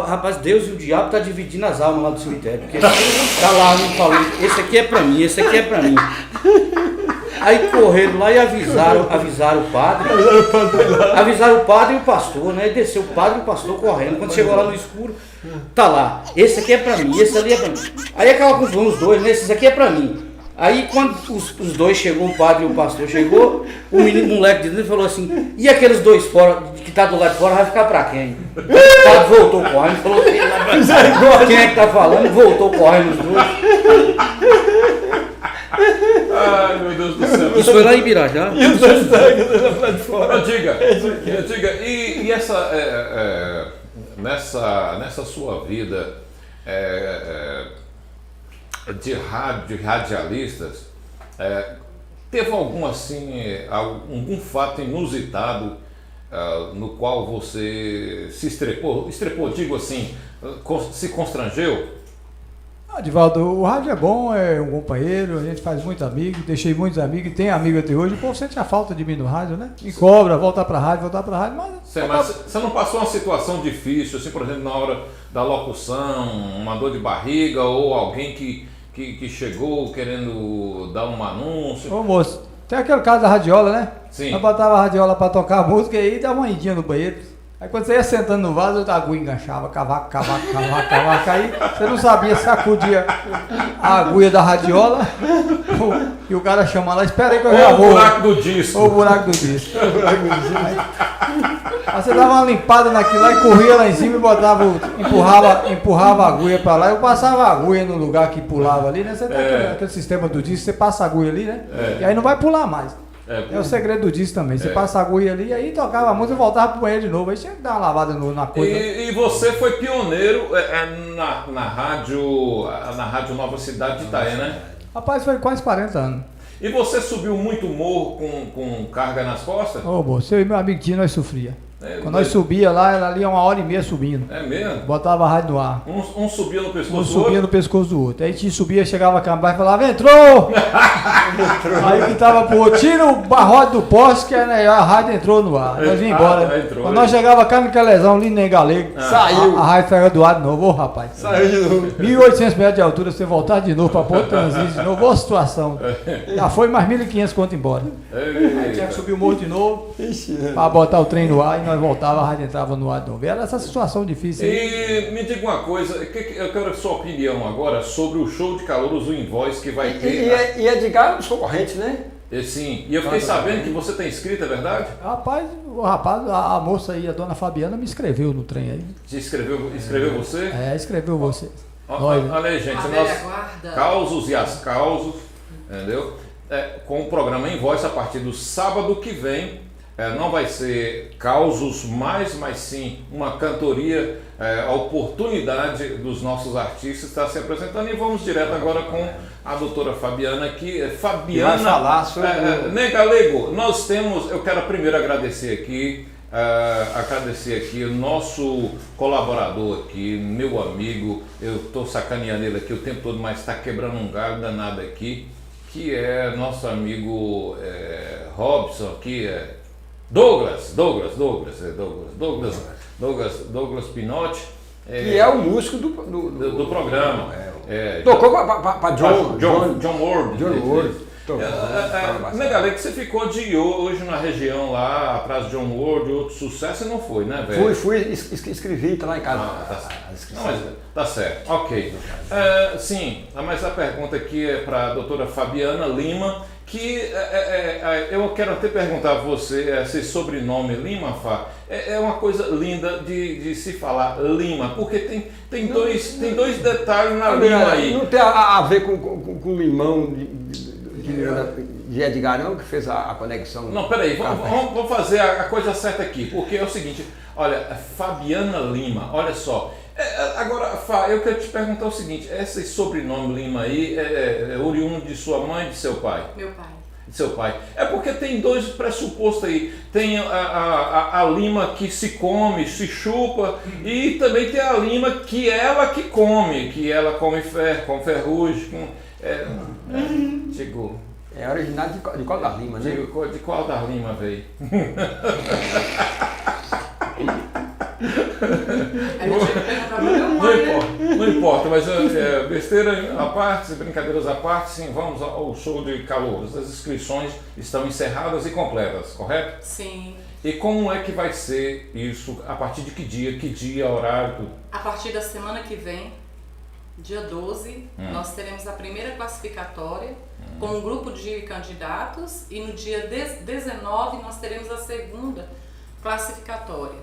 rapaz, Deus e o diabo tá dividindo as almas lá do cemitério, porque tá lá um falando, esse aqui é pra mim, esse aqui é pra mim. Aí correram lá e avisaram o padre. Avisaram o padre e o pastor, né? E desceu o padre e o pastor correndo. Quando chegou lá no escuro, tá lá, esse aqui é pra mim, esse ali é pra mim. Aí acaba confusão os dois, né? Esse aqui é pra mim. Aí quando os dois chegou, o padre e o pastor chegou, o moleque de dentro falou assim, e aqueles dois fora, que tá do lado de fora, vai ficar pra quem? O padre voltou correndo, falou, quem é que tá falando? Voltou correndo os dois. Ai, meu Deus do céu. Isso foi lá em Birajá. E os dois sangues lá de fora. Diga, e essa, nessa sua vida de radialistas, teve algum assim, algum fato inusitado no qual você se estrepou, digo assim, se constrangeu? Divaldo, o rádio é bom, é um companheiro, a gente faz muitos amigos, deixei muitos amigos, tem amigo até hoje, o povo sente a falta de mim no rádio, né? Me cobra, voltar pra rádio, Mas você não passou uma situação difícil, assim, por exemplo, na hora da locução, uma dor de barriga, ou alguém que chegou querendo dar um anúncio? Ô moço, tem aquele caso da radiola, né? Sim. Eu botava a radiola pra tocar a música e aí dava uma idinha no banheiro. Aí quando você ia sentando no vaso, a agulha enganchava, cavaco, aí você não sabia se sacudia a agulha da radiola e o cara chama lá, espera aí que eu já vou. Ou o buraco do disco. Ou o buraco do disco. Aí você dava uma limpada naquilo lá e corria lá em cima e empurrava a agulha pra lá. Eu passava a agulha no lugar que pulava ali, né? Você tem aquele sistema do disco, você passa a agulha ali, né? E aí não vai pular mais. É o segredo do disco também. Você passa a agulha ali, aí tocava a música e voltava pro banheiro de novo. Aí tinha que dar uma lavada na coisa. E você foi pioneiro na rádio Nova Cidade de Itaé, né? Rapaz, foi quase 40 anos. E você subiu muito morro com carga nas costas? Ô, moço, eu e meu amigo Tino, nós sofria. Quando nós subia lá, era ali 1h30 subindo. É mesmo? Botava a rádio no ar. Um subia no pescoço Um do subia outro? no pescoço do outro. Aí a gente subia, chegava a câmera e falava, entrou! Aí que tava pro outro, tira o barrote do poste que a rádio entrou no ar. Nós vinha embora. Entrou, Quando nós chegava a câmera que lesão ali nem galego, Saiu. a rádio saiu do ar de novo, ô rapaz. Saiu de novo. 1.800 metros de altura, você voltar de novo pra Porto Transis de novo, ô situação. Já foi mais 1.500 conto embora. Aí tinha que subir o morro de novo, Ixi, pra botar o trem no ar e nós voltava, a rádio entrava no ar de novo. Era essa situação difícil aí. E me diga uma coisa, eu quero a sua opinião agora sobre o show de calouros, o Invoice que vai ter. E Edgar dos concorrentes, né? Sim, e eu fiquei sabendo que você tem inscrito, é verdade? Rapaz, a moça aí, a dona Fabiana, me escreveu no trem aí. Te escreveu você? Escreveu você. Olha aí, gente, A nós velha guarda. causos e as causos, entendeu? Com o programa Invoice a partir do sábado que vem. Não vai ser causos mais, mas sim uma cantoria, a oportunidade dos nossos artistas estar se apresentando. E vamos direto agora com a doutora Fabiana aqui. Fabiana, vai falar sobre né, Galego, nós temos, eu quero primeiro agradecer aqui o nosso colaborador aqui, meu amigo, eu estou sacaneando ele aqui o tempo todo, mas está quebrando um galho danado aqui, que é nosso amigo Robson aqui, Douglas Pinotti. Que é o músico do programa. Tocou para John Ward. Né, galera, que você ficou de hoje na região lá, atrás de John Ward, outro sucesso, e não foi, né, velho? Fui, escrevi, tá lá em casa. Não, mas tá certo, ok. Sim, mas a pergunta aqui é para a doutora Fabiana Lima, que eu quero até perguntar a você, esse sobrenome Lima, Fá, é uma coisa linda de se falar Lima, porque tem dois detalhes na Lima aí. Não tem a ver com limão de Edgar, não, que fez a conexão. Não, peraí, vamos fazer a coisa certa aqui, porque é o seguinte, olha, Fabiana Lima, olha só. Agora, Fá, eu quero te perguntar o seguinte, esse sobrenome Lima aí é oriundo de sua mãe e de seu pai? Meu pai. De seu pai. É porque tem dois pressupostos aí. Tem a Lima que se come, se chupa, e também tem a Lima que ela come ferrugem, Chegou. É originado de qual da Lima, né? De qual da Lima veio? Aí eu tive que perguntar pro meu Não pai, né? importa, não importa, mas besteira à parte, brincadeiras à parte, sim, vamos ao show de calouros. As inscrições estão encerradas e completas, correto? Sim. E como é que vai ser isso? A partir de que dia, horário, tudo? A partir da semana que vem, dia 12, nós teremos a primeira classificatória com um grupo de candidatos e no dia 19 nós teremos a segunda classificatória.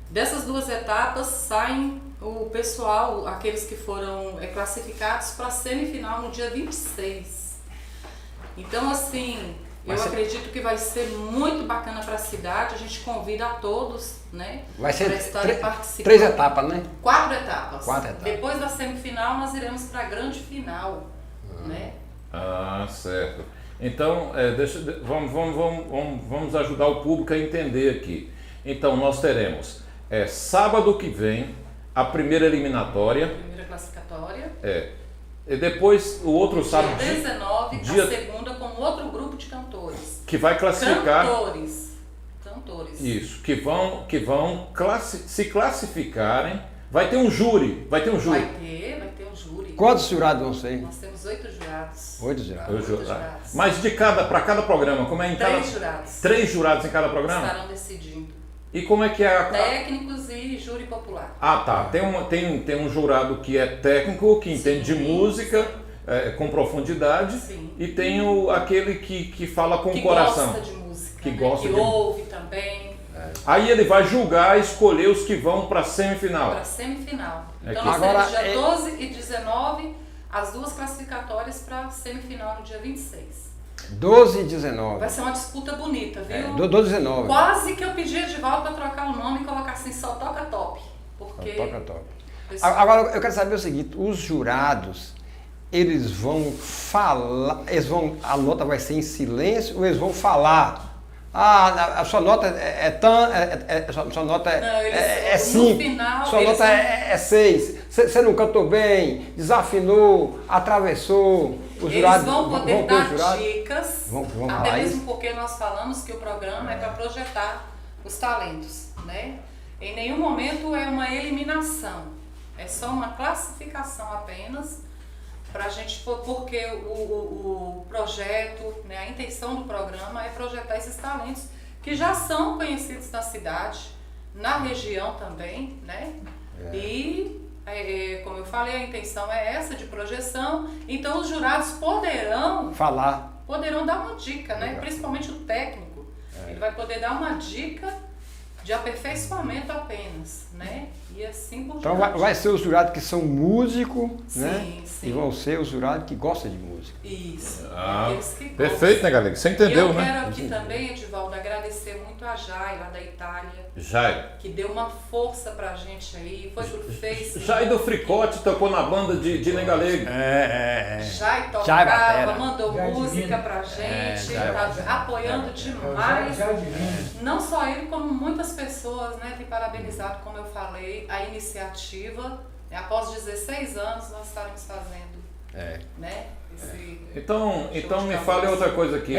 Dessas duas etapas saem o pessoal, aqueles que foram classificados para a semifinal no dia 26. Então, assim, eu acredito que vai ser muito bacana para a cidade. A gente convida a todos, né? Vai ser para estarem participando. 3 etapas, né? 4 etapas. 4 etapas. Depois da semifinal, nós iremos para a grande final, né? Ah, certo. Então, vamos ajudar o público a entender aqui. Então, nós teremos sábado que vem a primeira eliminatória. Primeira classificatória. E depois o outro sábado. Dia 19, a segunda com outro grupo de cantores. Que vai classificar. Cantores. Isso, que vão se classificarem. Vai ter um júri. Vai ter um júri. Quantos jurados vão ser? Nós temos 8 jurados. 8 jurados. Jurados. Mas para cada programa, como é em 3 jurados. 3 jurados em cada programa? Estarão decidindo. E como é que é Técnicos e júri popular. Ah, tá. Tem um jurado que é técnico, que entende de música com profundidade. Sim. E tem aquele que fala com o que coração. Gosta de música. Que né? gosta que de... ouve também. Aí ele vai julgar, escolher os que vão para a semifinal. Para a semifinal. Então que... nós Agora, temos dia 12 e 19 as duas classificatórias para a semifinal no dia 26. 12 e 19. Vai ser uma disputa bonita, viu? 12 e 19. Quase que eu pedi de volta para trocar o nome e colocar assim, só toca top. Porque... Toca top. Pessoal... Agora, eu quero saber o seguinte, os jurados, eles vão falar, a nota vai ser em silêncio ou eles vão falar? Ah, a sua nota sua nota é 5, sua nota é 6, você não cantou bem, desafinou, atravessou. Os eles vão poder dar dicas, vão até falar mesmo isso? porque nós falamos que o programa é para projetar os talentos, né? Em nenhum momento é uma eliminação, é só uma classificação apenas, pra gente, porque o projeto, né, a intenção do programa é projetar esses talentos que já são conhecidos na cidade, na região também, né? E, como eu falei, a intenção é essa de projeção, então os jurados poderão dar uma dica, né? Principalmente o técnico, ele vai poder dar uma dica de aperfeiçoamento apenas, né? E assim por Então diante. vai ser os jurados que são músicos, né? Sim. E vão ser os jurados que gostam de música. Isso. Ah, Aqueles que perfeito, né, galera? Você entendeu, eu né? quero aqui também, Edivaldo, agradecer muito a Jai, lá da Itália, Jai. que deu uma força pra gente aí, foi pro Face. Jai do Fricote tocou na banda de Nengalego. Jai tocava, Jai batera. mandou Jai música divino. pra gente, Jai tá apoiando demais. Já divino. Não só ele, como muitas pessoas, né, têm parabenizado, como eu falei, a iniciativa. Após 16 anos, nós estaremos fazendo, né, esse Então show me de fale cabeça. outra coisa aqui.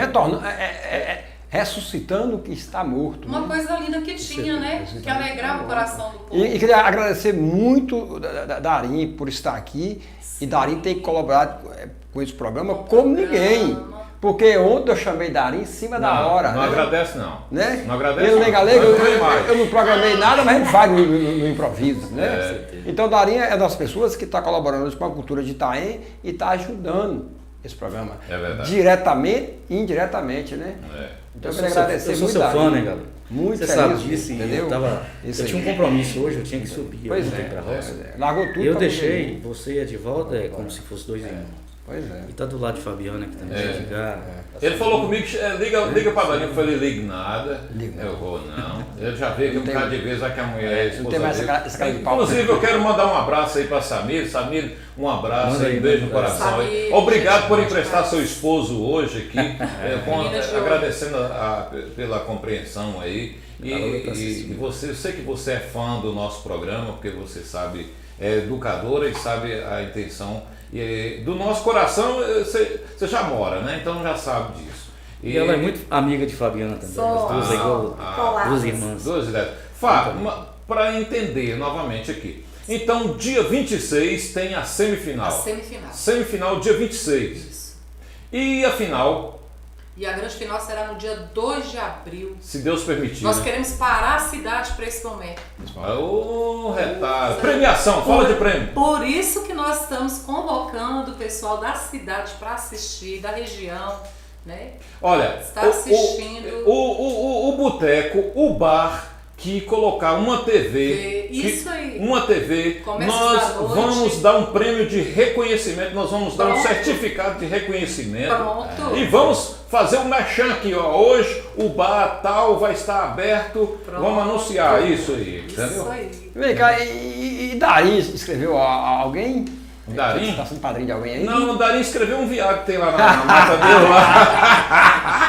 Ressuscitando o que está morto. Uma né? coisa linda que tinha, né, que alegrava o coração do povo. E queria agradecer muito a Darim por estar aqui. E Darim tem colaborado com esse programa como ninguém. Porque ontem eu chamei Darim em cima da hora. Não né? agradece, não. Né? Não agradece. Ele não. Nengalego, Mas vem mais. eu não programei nada, mas ele vai no improviso, né? Então Darim é das pessoas que está colaborando com a cultura de Itaém e está ajudando esse programa. É verdade. Diretamente e indiretamente, né? Então eu queria agradecer eu sou muito seu Darim. fã, né, galera? Muito Você feliz, sabe disso, entendeu? Eu tinha um compromisso hoje, eu tinha que subir. Pois eu pra roça. largou tudo. E eu pra deixei você e Edivaldo como se fossem dois irmãos. Pois é. E tá do lado de Fabiana, que também vai chegar. Ele falou comigo, liga pra Darim. Eu falei, ligue nada. Liga. Eu vou, não. Ele já veio aqui um bocado de vezes, que a mulher é esposa Não tem mais dele. essa cara de pau. Inclusive, eu quero mandar um abraço aí pra Samir. Samir, um abraço Manda aí, aí, um beijo no manda. coração. aí. Samir, Obrigado por gente, emprestar demais. seu esposo hoje aqui, Menina de ouro. agradecendo pela compreensão aí. Ela tá E você, eu sei que você é fã do nosso programa, porque você sabe, é educadora e sabe a intenção. E do nosso coração, você já mora, né? Então já sabe disso. E ela é muito amiga de Fabiana também. Sou. As duas é igual Coladas. duas irmãs. Duas ideias. Fá, para entender novamente aqui. Então, dia 26 tem a semifinal. A semifinal. Semifinal, dia 26. Isso. E a final, E a grande final será no dia 2 de abril. se Deus permitir. Nós né? queremos parar a cidade para esse momento. Ô, retalho. Premiação, fala de prêmio. Por isso que nós estamos convocando o pessoal da cidade para assistir, da região, né? Olha, Está assistindo. o boteco, o bar que colocar uma TV, Isso aí. uma TV, Começa nós da noite. vamos dar um prêmio de reconhecimento, nós vamos dar um Pronto. certificado de reconhecimento. Pronto. E vamos fazer um merchan aqui, ó. Hoje o bar tal vai estar aberto. Pronto. Vamos anunciar isso aí, entendeu? Isso aí. Vem cá, e Darim escreveu a alguém? Darim? Está sendo padrinho de alguém aí? Não, o Darim escreveu um viado que tem lá na mata dele lá.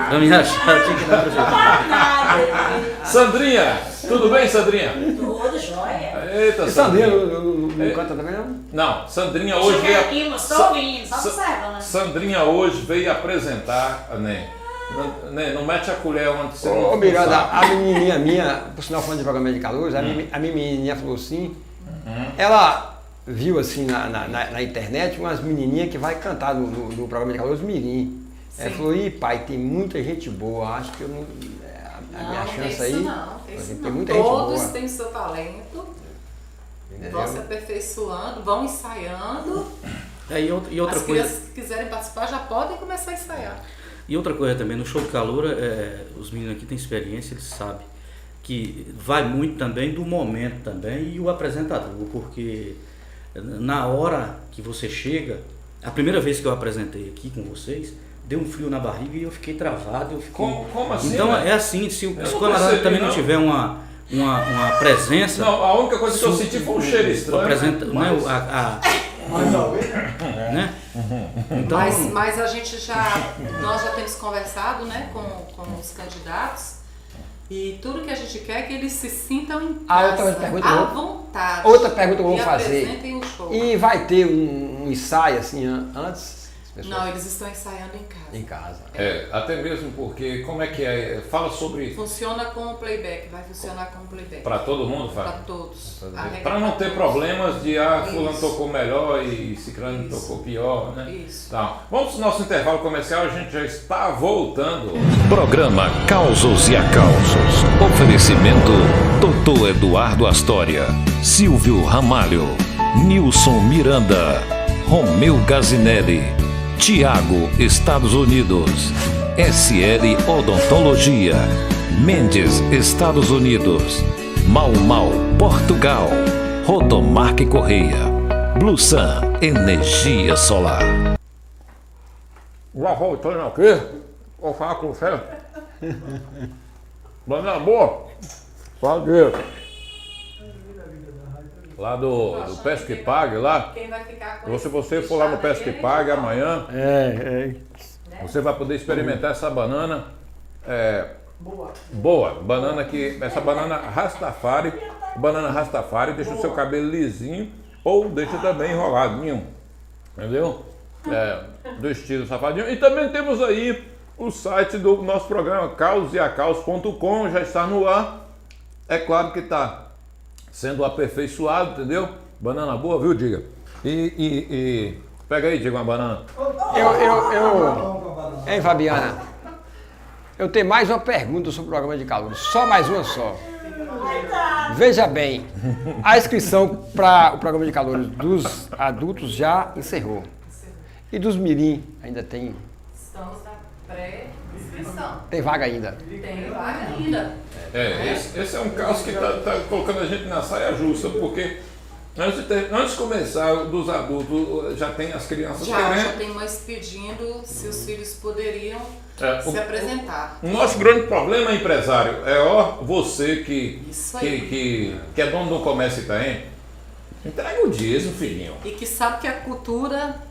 Pra me achar, tinha que dar pra gente. Sandrinha, tudo bem, Sandrinha? Tudo jóia. Eita, E Sandrinha Sandrinha. não canta também, não? Não, Sandrinha hoje Cheguei veio. aqui, mas estou ouvindo, só observando. Sandrinha hoje veio apresentar, né? Não mete a colher onde você Ô não Miranda, sabe. a menininha minha, por sinal falando de programa de calor, a minha menininha falou assim, ela viu assim na internet umas menininhas que vai cantar no programa de calor, Mirim. Ela Sim. falou, ih pai, tem muita gente boa, acho que eu não... A minha Não, chance tem aí... isso não, tem isso tem não. muita gente Todos boa. têm o seu talento, Entendeu? vão se aperfeiçoando, vão ensaiando. E outra As coisa. crianças que quiserem participar já podem começar a ensaiar. E outra coisa também, no show de calor, os meninos aqui têm experiência, eles sabem que vai muito também do momento também e o apresentador, porque na hora que você chega, a primeira vez que eu apresentei aqui com vocês, deu um frio na barriga e eu fiquei travado. Eu fiquei... Como assim? Então né? é assim, se o não camarada percebi, também não não. tiver uma presença... Não, a única coisa que eu senti foi um cheiro estranho. Apresenta, mas- né? Então, Mas a gente nós já temos conversado, né, com os candidatos e tudo que a gente quer é que eles se sintam em casa, outra pergunta à eu- vontade. Outra pergunta que eu vou e fazer. apresentem o show. E vai ter um ensaio assim antes? As pessoas Não, eles estão ensaiando em casa. em casa. Até mesmo porque, como é que é? Fala sobre... Funciona com o playback, vai funcionar com o playback. Para todo mundo, Para Fábio? todos. Para não ter problemas de, fulano Isso. tocou melhor e ciclano Isso. tocou pior, né? Isso. Tá. Vamos pro nosso intervalo comercial, a gente já está voltando. Programa Causos e Acausos. Oferecimento Dr. Eduardo Astória, Silvio Ramalho, Nilson Miranda, Romeu Gazinelli, Tiago, Estados Unidos, SL Odontologia, Mendes, Estados Unidos, Mau Mau, Portugal, Rodomark Correia, Blusan, Energia Solar. Já voltando aqui, vou falar com você. Banana boa? Fala de... Lá do Pesca e Pague, lá. Quem vai ficar com Se esse você for lá no fechado Pesca e aí, Pague amanhã, você vai poder Uhum. experimentar essa banana. Boa. Banana que. Essa banana Rastafari. Banana Rastafari, deixa o seu cabelo lisinho ou deixa também enroladinho. Entendeu? Do estilo safadinho. E também temos aí o site do nosso programa, causeacaus.com, já está no ar. É claro que está sendo aperfeiçoado, entendeu? Banana boa, viu, Diga? E pega aí, Diga, uma banana. Hein, Fabiana? Eu tenho mais uma pergunta sobre o programa de calor. Só mais uma só. Veja bem, a inscrição para o programa de calor dos adultos já encerrou. E dos mirim ainda tem Estamos na pré-inscrição. Tem vaga ainda. Tem vaga ainda. Esse é um caso que está colocando a gente na saia justa, porque antes de começar dos adultos, já tem as crianças Já querendo. tem mães pedindo se os filhos poderiam O apresentar. nosso grande problema, empresário, você que Isso aí. é dono do comércio Itaém, entrega o dízimo, filhinho. E que sabe que a cultura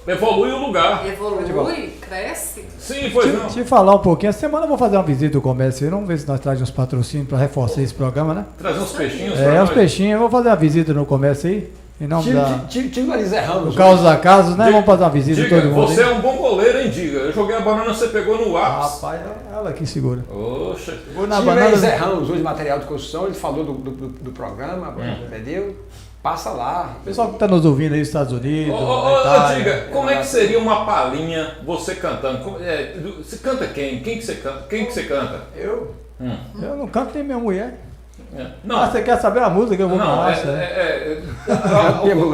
Evolui o lugar. evolui, cresce. Sim, pois não. Te falar um pouquinho, essa semana eu vou fazer uma visita ao comércio aí, vamos ver se nós trazemos uns patrocínios para reforçar esse programa, né? Trazer uns peixinhos pra Uns nós. peixinhos, eu vou fazer uma visita no comércio aí. Em nome da... Tira ali Zé Ramos. No caos da casa, né? Vamos fazer uma visita Diga, de todo mundo. você hein? é um bom goleiro, hein, Diga? Eu joguei a banana, você pegou no ápice. Rapaz, ela que segura. Oxa. Vou na Tira banana. aí Zé Ramos, hoje material de construção, ele falou do programa, entendeu? Passa lá. O pessoal que está nos ouvindo aí dos Estados Unidos. Ô, Itália, Diga, como é que seria uma palhinha você cantando? Você canta quem? Quem que você canta? Quem que você canta? Eu? Eu não canto nem minha mulher. Não. Ah, você quer saber a música que eu vou Não, falar?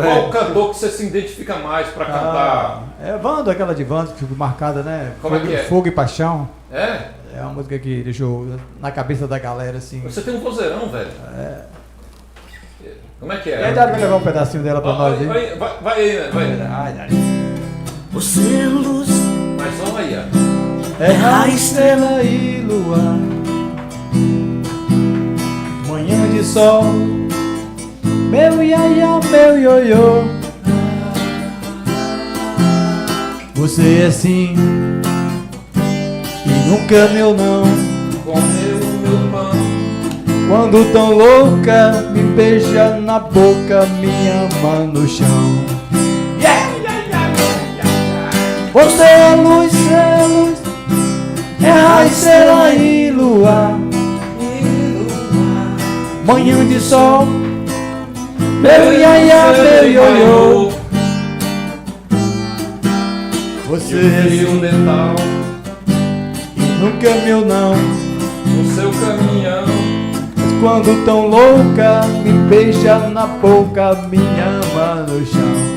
qual cantor que você se identifica mais pra cantar? É Vando, aquela de Vando que ficou marcada, né? Como é que é? Fogo e Paixão. É? É uma música que deixou na cabeça da galera, assim. Você tem um vozeirão, velho. Como é que E é? aí, dá pra levar um pedacinho dela pra nós aí? Vai aí, né? Vai. Você é luz, Mas vamos aí, ó. É raio, estrela e lua, manhã de sol, meu iaia, meu ioiô. Você é sim e nunca meu não. Com meu irmão. Quando tão louca, me beija na boca, me ama no chão. Você é luz, é raio, estrela e lua, manhã de sol, meu iaia, meu ioiô. Você é Fio dental e nunca meu não. no seu caminhão. Mas quando tão louca, me beija na boca, me ama no chão.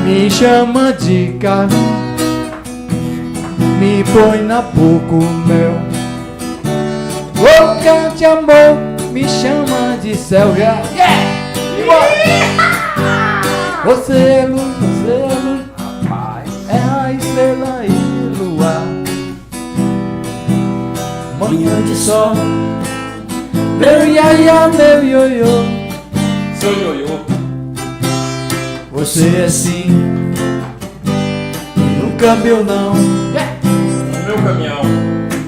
Me chama de carro, me põe na boca o mel. Louca de amor, me chama de céu. Yeah! Você é luz, é a estrela e lua, manhã de sol, meu iaia, meu ioiô. Seu ioiô. Você é sim e nunca meu não. No meu caminhão.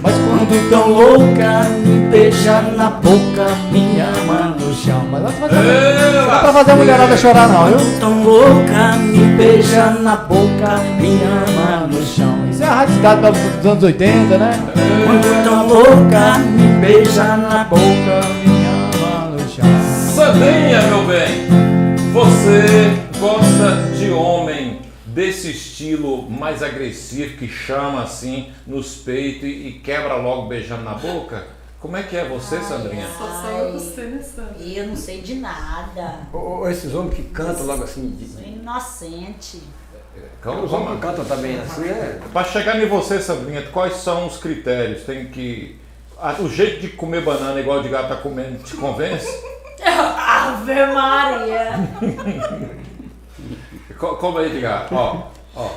Mas quando tão louca, me beija na boca, me ama no chão. Mas não dá pra fazer a mulherada chorar não, viu? tão louca, Me beija na boca, me ama no chão. Isso é a rádio cidade dos anos 80, né? quando tão louca, me beija na boca, me ama no chão. Sandrinha, meu bem, você gosta de homem desse estilo mais agressivo que chama assim nos peitos e quebra logo beijando na boca? Como é que é você, Sandrinha? Só saiu você, né, Sandra? Eu não sei de nada. Ou esses homens que cantam logo assim. Sou inocente. Os homens que cantam também assim, né? Para chegar em você, Sandrinha, quais são os critérios? Tem que... O jeito de comer banana igual o de gato tá comendo te convence? Ave Maria! Como aí de gato? Ó.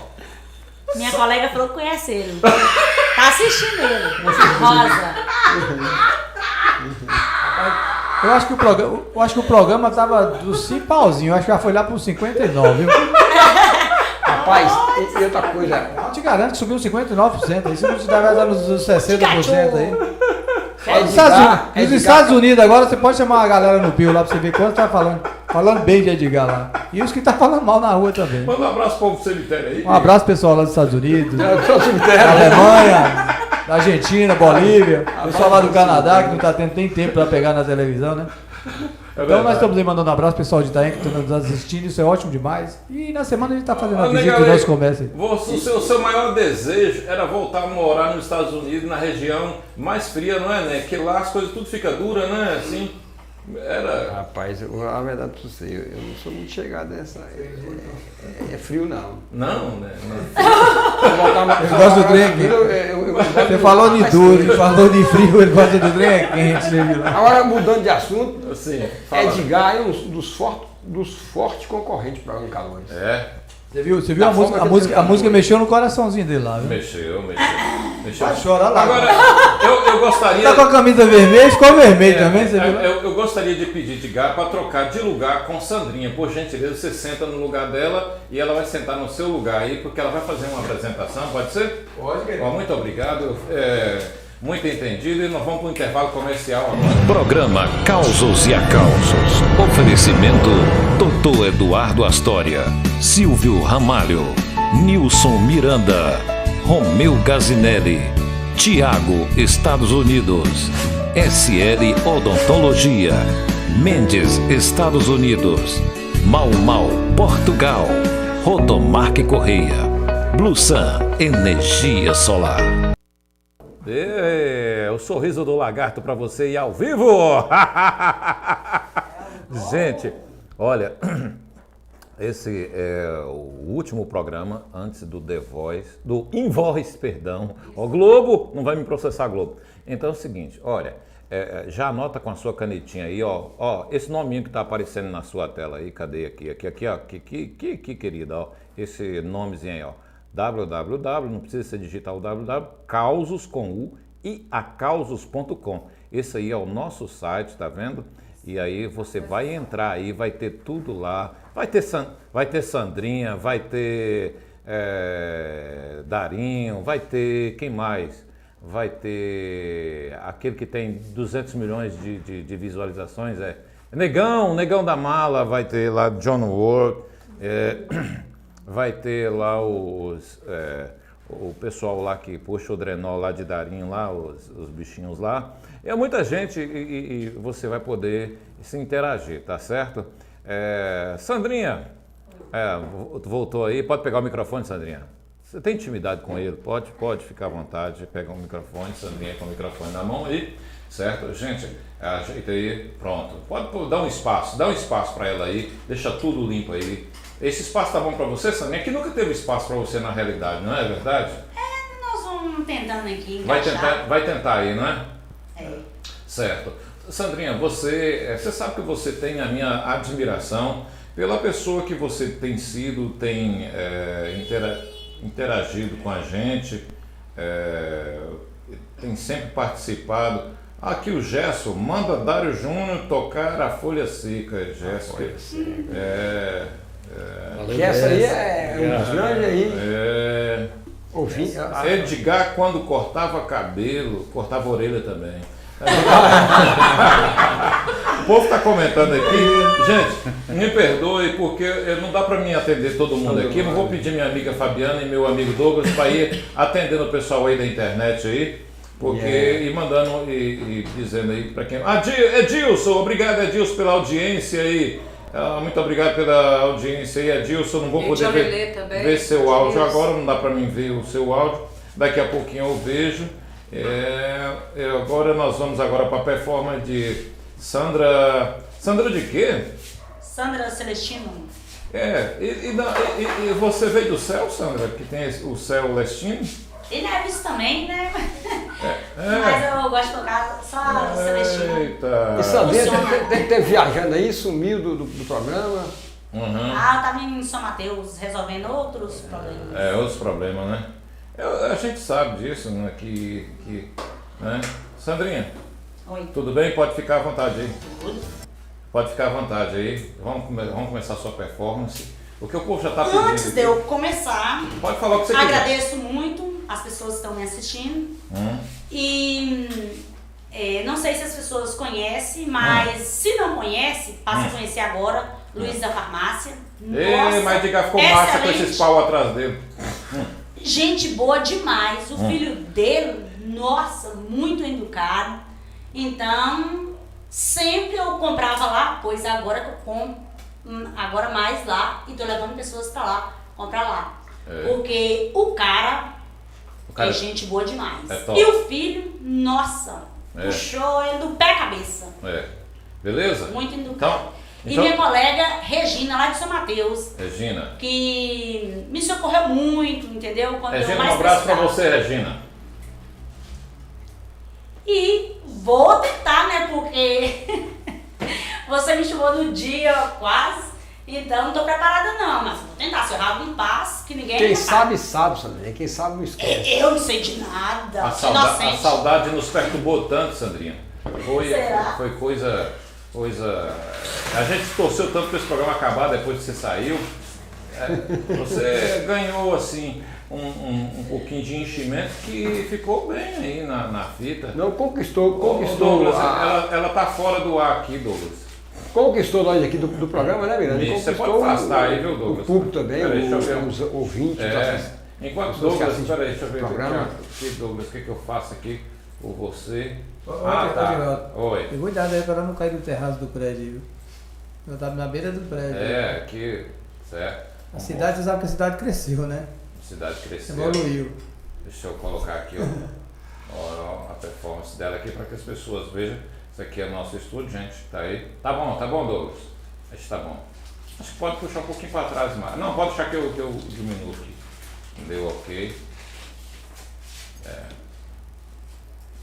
Minha colega falou que conhece ele. Tá assistindo ele. Rosa. Eu acho que o programa tava dos 5 pauzinhos, eu acho que já foi lá pro 59, viu? Rapaz, e outra coisa. Eu te garanto que subiu 59%, aí se não vai dar nos 60% aí. Nos Estados Unidos agora você pode chamar a galera no Pio lá pra você ver quanto tá falando bem de Edgar lá. E os que tá falando mal na rua também. Manda um abraço pro povo do cemitério aí. Um abraço pessoal lá dos Estados Unidos, da Eu sou cemitério. Alemanha, da Argentina, Bolívia, pessoal lá do Canadá que não tá tendo nem tempo pra pegar na televisão, né? Então nós estamos aí mandando um abraço pessoal de Itaém que estão nos assistindo, isso é ótimo demais. E na semana a gente tá fazendo a visita do nosso comércio. O seu maior desejo era voltar a morar nos Estados Unidos, na região mais fria, não é, né? Que lá as coisas tudo fica dura, né? Assim, era... Rapaz, a verdade pra você, eu não sou muito chegado nessa. É frio não. Não, né? Ele gosta do trem quente. Você falou de duro, ele falou de frio, ele gosta do trem quente. Você viu lá. Agora, mudando de assunto, Assim, fala. Edgar é um dos fortes concorrentes para o Calores. É, Você viu a música mexeu no coraçãozinho dele lá, viu? mexeu. Vai chorar lá. Agora, eu gostaria... Tá com a camisa vermelha, ficou vermelho também, você viu lá? eu gostaria de pedir de Edgar para trocar de lugar com Sandrinha. Por gentileza, você senta no lugar dela e ela vai sentar no seu lugar aí, porque ela vai fazer uma apresentação, pode ser? Pode, Ó, muito obrigado. muito entendido e nós vamos para o intervalo comercial agora. Programa Causos e Acausos. Oferecimento Dr. Eduardo Astória, Silvio Ramalho, Nilson Miranda, Romeu Gazinelli, Tiago, Estados Unidos, SL Odontologia, Mendes, Estados Unidos, Mau Mau, Portugal, Rodomark Correia, Blusan, Energia Solar. O sorriso do lagarto para você e ao vivo! Gente, olha, esse é o último programa antes do The Voice, do Invoice, perdão. O Globo, não vai me processar, Globo. Então é o seguinte, olha, já anota com a sua canetinha aí, ó, esse nominho que está aparecendo na sua tela aí, cadê aqui, ó, aqui, querida, ó, esse nomezinho aí, ó, www, não precisa ser digital, www, causos com U e acausos.com. Esse aí é o nosso site, tá vendo? E aí você vai entrar aí, vai ter tudo lá, vai ter Sandrinha, vai ter Darinho, vai ter, quem mais? Vai ter aquele que tem 200 milhões de visualizações, Negão da Mala, vai ter lá John Ward, vai ter lá o pessoal lá que puxa o Drenol lá de Darinho, lá, os bichinhos lá. É muita gente e você vai poder se interagir, tá certo? Sandrinha, voltou aí, pode pegar o microfone, Sandrinha? Você tem intimidade com ele? Pode ficar à vontade, pega o microfone, Sandrinha com o microfone na mão aí, certo? Gente, ajeita aí, pronto. Pode dar um espaço para ela aí, deixa tudo limpo aí. Esse espaço tá bom para você, Sandrinha? Que nunca teve espaço para você na realidade, não é verdade? Nós vamos tentando aqui encaixar. Vai tentar aí, não é? É. Certo. Sandrinha, você sabe que você tem a minha admiração pela pessoa que você tem sido, tem interagido com a gente, tem sempre participado. Aqui o Gerson, manda Dário Júnior tocar a Folha Seca, Gerson. Gerson aí é um dos grandes aí. Ouvi. Edgar, quando cortava cabelo, cortava a orelha também. O povo está comentando aqui. Gente, me perdoe porque não dá para mim atender todo mundo aqui. Não vou pedir minha amiga Fabiana e meu amigo Douglas para ir atendendo o pessoal aí da internet aí, porque e mandando e dizendo aí para quem. Edilson, obrigado Edilson pela audiência aí. Muito obrigado pela audiência aí, Edilson. Não vou poder ver seu áudio agora, não dá para mim ver o seu áudio. Daqui a pouquinho eu vejo. Agora nós vamos agora para a performance de Sandra. Sandra de quê? Sandra Celestino. E você veio do céu, Sandra? Que tem o céu lestino? E Neves também, né? Mas eu gosto de tocar só Celestino. E Sandrinha teve viajando aí, sumiu do programa. Uhum. Eu tava em São Mateus resolvendo outros problemas. Outros problemas, né? A gente sabe disso, né? Né? Sandrinha, Oi. Tudo bem? Pode ficar à vontade aí. Tudo. Pode ficar à vontade aí. Vamos começar a sua performance. O que o povo já está pedindo. Antes de eu começar, pode falar o que você quiser. Agradeço muito as pessoas que estão me assistindo. E não sei se as pessoas conhecem, mas se não conhece, passa a conhecer agora. Luiz da Farmácia. Nossa, mas diga, ficou massa com esses pau atrás dele. Gente boa demais. O filho dele, nossa, muito educado. Então, sempre eu comprava lá, pois agora que eu compro, agora mais lá, e tô levando pessoas pra lá, comprar lá. Porque o cara é gente boa demais. E o filho, nossa, puxou ele do pé à cabeça. Beleza? Muito educado. Então, e minha colega Regina, lá de São Mateus. Regina. Que me socorreu muito, entendeu? Quando Regina, eu mais um abraço pra precisava. você, Regina. E vou tentar, né? Porque você me chamou no dia quase, então não tô preparada não, mas vou tentar. Se eu errar em paz, que ninguém Quem me sabe, Sandrinha. Quem sabe não esquece. Eu não sei de nada. A saudade nos perturbou tanto, Sandrinha. Foi coisa. A gente torceu tanto para esse programa acabar depois que você saiu. Você ganhou assim um pouquinho de enchimento que ficou bem aí na fita. Não, conquistou Douglas, ela tá fora do ar aqui, Douglas. Conquistou nós aqui do programa, né, Miranda? Isso, você Conquistou pode afastar aí, viu, Douglas? O público também, Peraí, deixa eu ver. os ouvintes. Enquanto pessoas que Douglas, assistem peraí, deixa eu ver programa. aqui, Douglas, o que eu faço aqui por você? Geraldo, Oi. tem cuidado aí para não cair do terraço do prédio, viu? Eu tava na beira do prédio. Aqui, certo. A cidade, você sabe que a cidade cresceu, né? A cidade cresceu. Evoluiu. Deixa eu colocar aqui ó, a performance dela aqui para que as pessoas vejam. Isso aqui é o nosso estúdio, gente. Tá aí. Tá bom, Douglas. Acho que tá bom. Acho que pode puxar um pouquinho para trás mais. Não, pode deixar que eu diminuo aqui. Deu ok.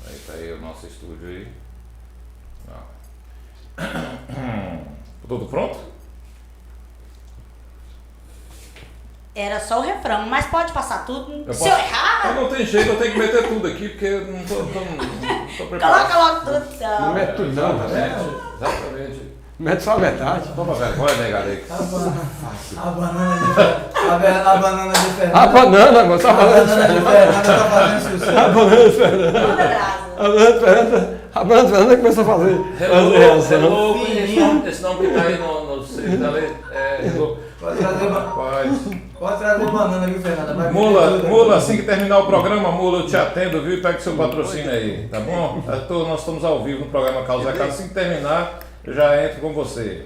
Aí tá aí o nosso estúdio aí. Tudo pronto? Era só o refrão, mas pode passar tudo. Se posso- eu errar, Não tem jeito, eu tenho que meter tudo aqui porque eu não tô preparado. coloca logo tudo. Não Então. mete tudo não, Exatamente. mete só a metade. Toma vergonha, né, galera? A banana de Fernando. A banana, moça, a A banana banana de Fernando tá fazendo sucesso. A banana de Fernanda. Manda brasa. A banana de Fernanda começou a fazer. Hello, esse nome que tá aí no site da lei. Pode trazer banana, viu, Fernanda? Vai Mula, comer tudo Mula, aqui. assim que terminar o programa, Mula, eu te atendo, viu? Pega seu patrocínio aí, tá bom? Nós estamos ao vivo no programa Causa Casa. Assim que terminar, eu já entro com você.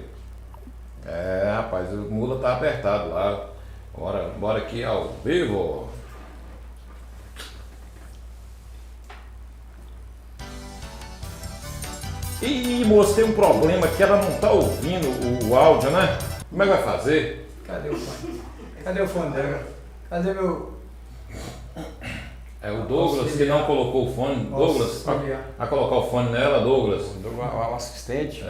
Rapaz, o Mula tá apertado lá. Bora aqui ao vivo. Ih, moço, tem um problema que ela não tá ouvindo o áudio, né? Como é que vai fazer? Cadê o fone? Cadê o fone dela? Cadê meu... É o Douglas que não colocou o fone. Douglas, Auxiliar. a colocar o fone nela, Douglas. O assistente.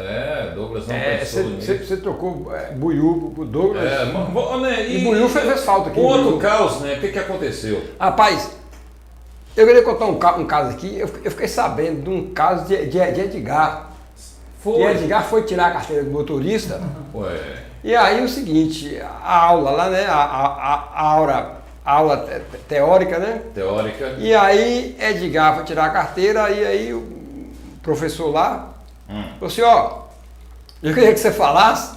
Douglas não pensou nisso. Você trocou Buiú pro Douglas. E Buiú fez falta aqui. Um outro Buiú. caos, né? O que aconteceu? Rapaz, eu queria contar um caso aqui. Eu fiquei sabendo de um caso de Edgar. E Edgar foi tirar a carteira do motorista. Ué. E aí o seguinte, a aula lá, né? A aula teórica, né? Teórica. E aí Edgar foi tirar a carteira, e aí o professor lá falou assim, ó, eu queria que você falasse,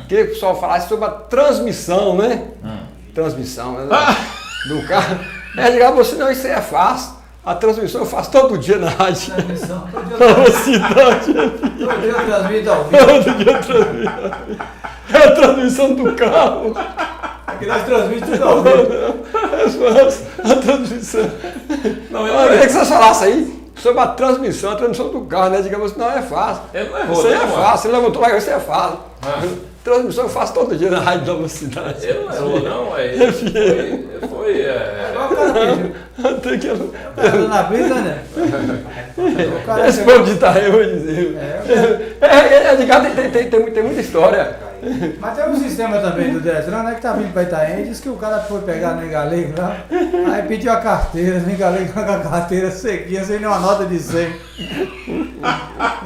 queria que o pessoal falasse sobre a transmissão, né? Transmissão, né? Do carro. Edgar falou assim, não, isso aí é fácil. A transmissão eu faço todo dia na rádio. Transmissão. Todo dia Velocidade. eu transmito ao vivo. Todo dia eu transmito. É a transmissão do carro. Aqui nós transmitimos tudo ao vivo. A transmissão. Não, Eu queria que vocês falassem aí sobre a transmissão do carro, né? Digamos, não é fácil. Ele não errou, Isso aí não, é mano. fácil. Ele levantou lá, isso aí é fácil. Transmissão eu faço todo dia na rádio da velocidade. Ele não errou, não. Ele foi Igual o cara pediu. Tem que... O cara na brisa, né? O cara Esse povo de Itaí, eu vou dizer. Edgar tem muita história. Mas tem um sistema também do Detran, né, que tá vindo pra Itaém, disse que o cara foi pegar no Galego lá, aí pediu a carteira, no Galego com a carteira sequinha, sem nenhuma nota de 100. E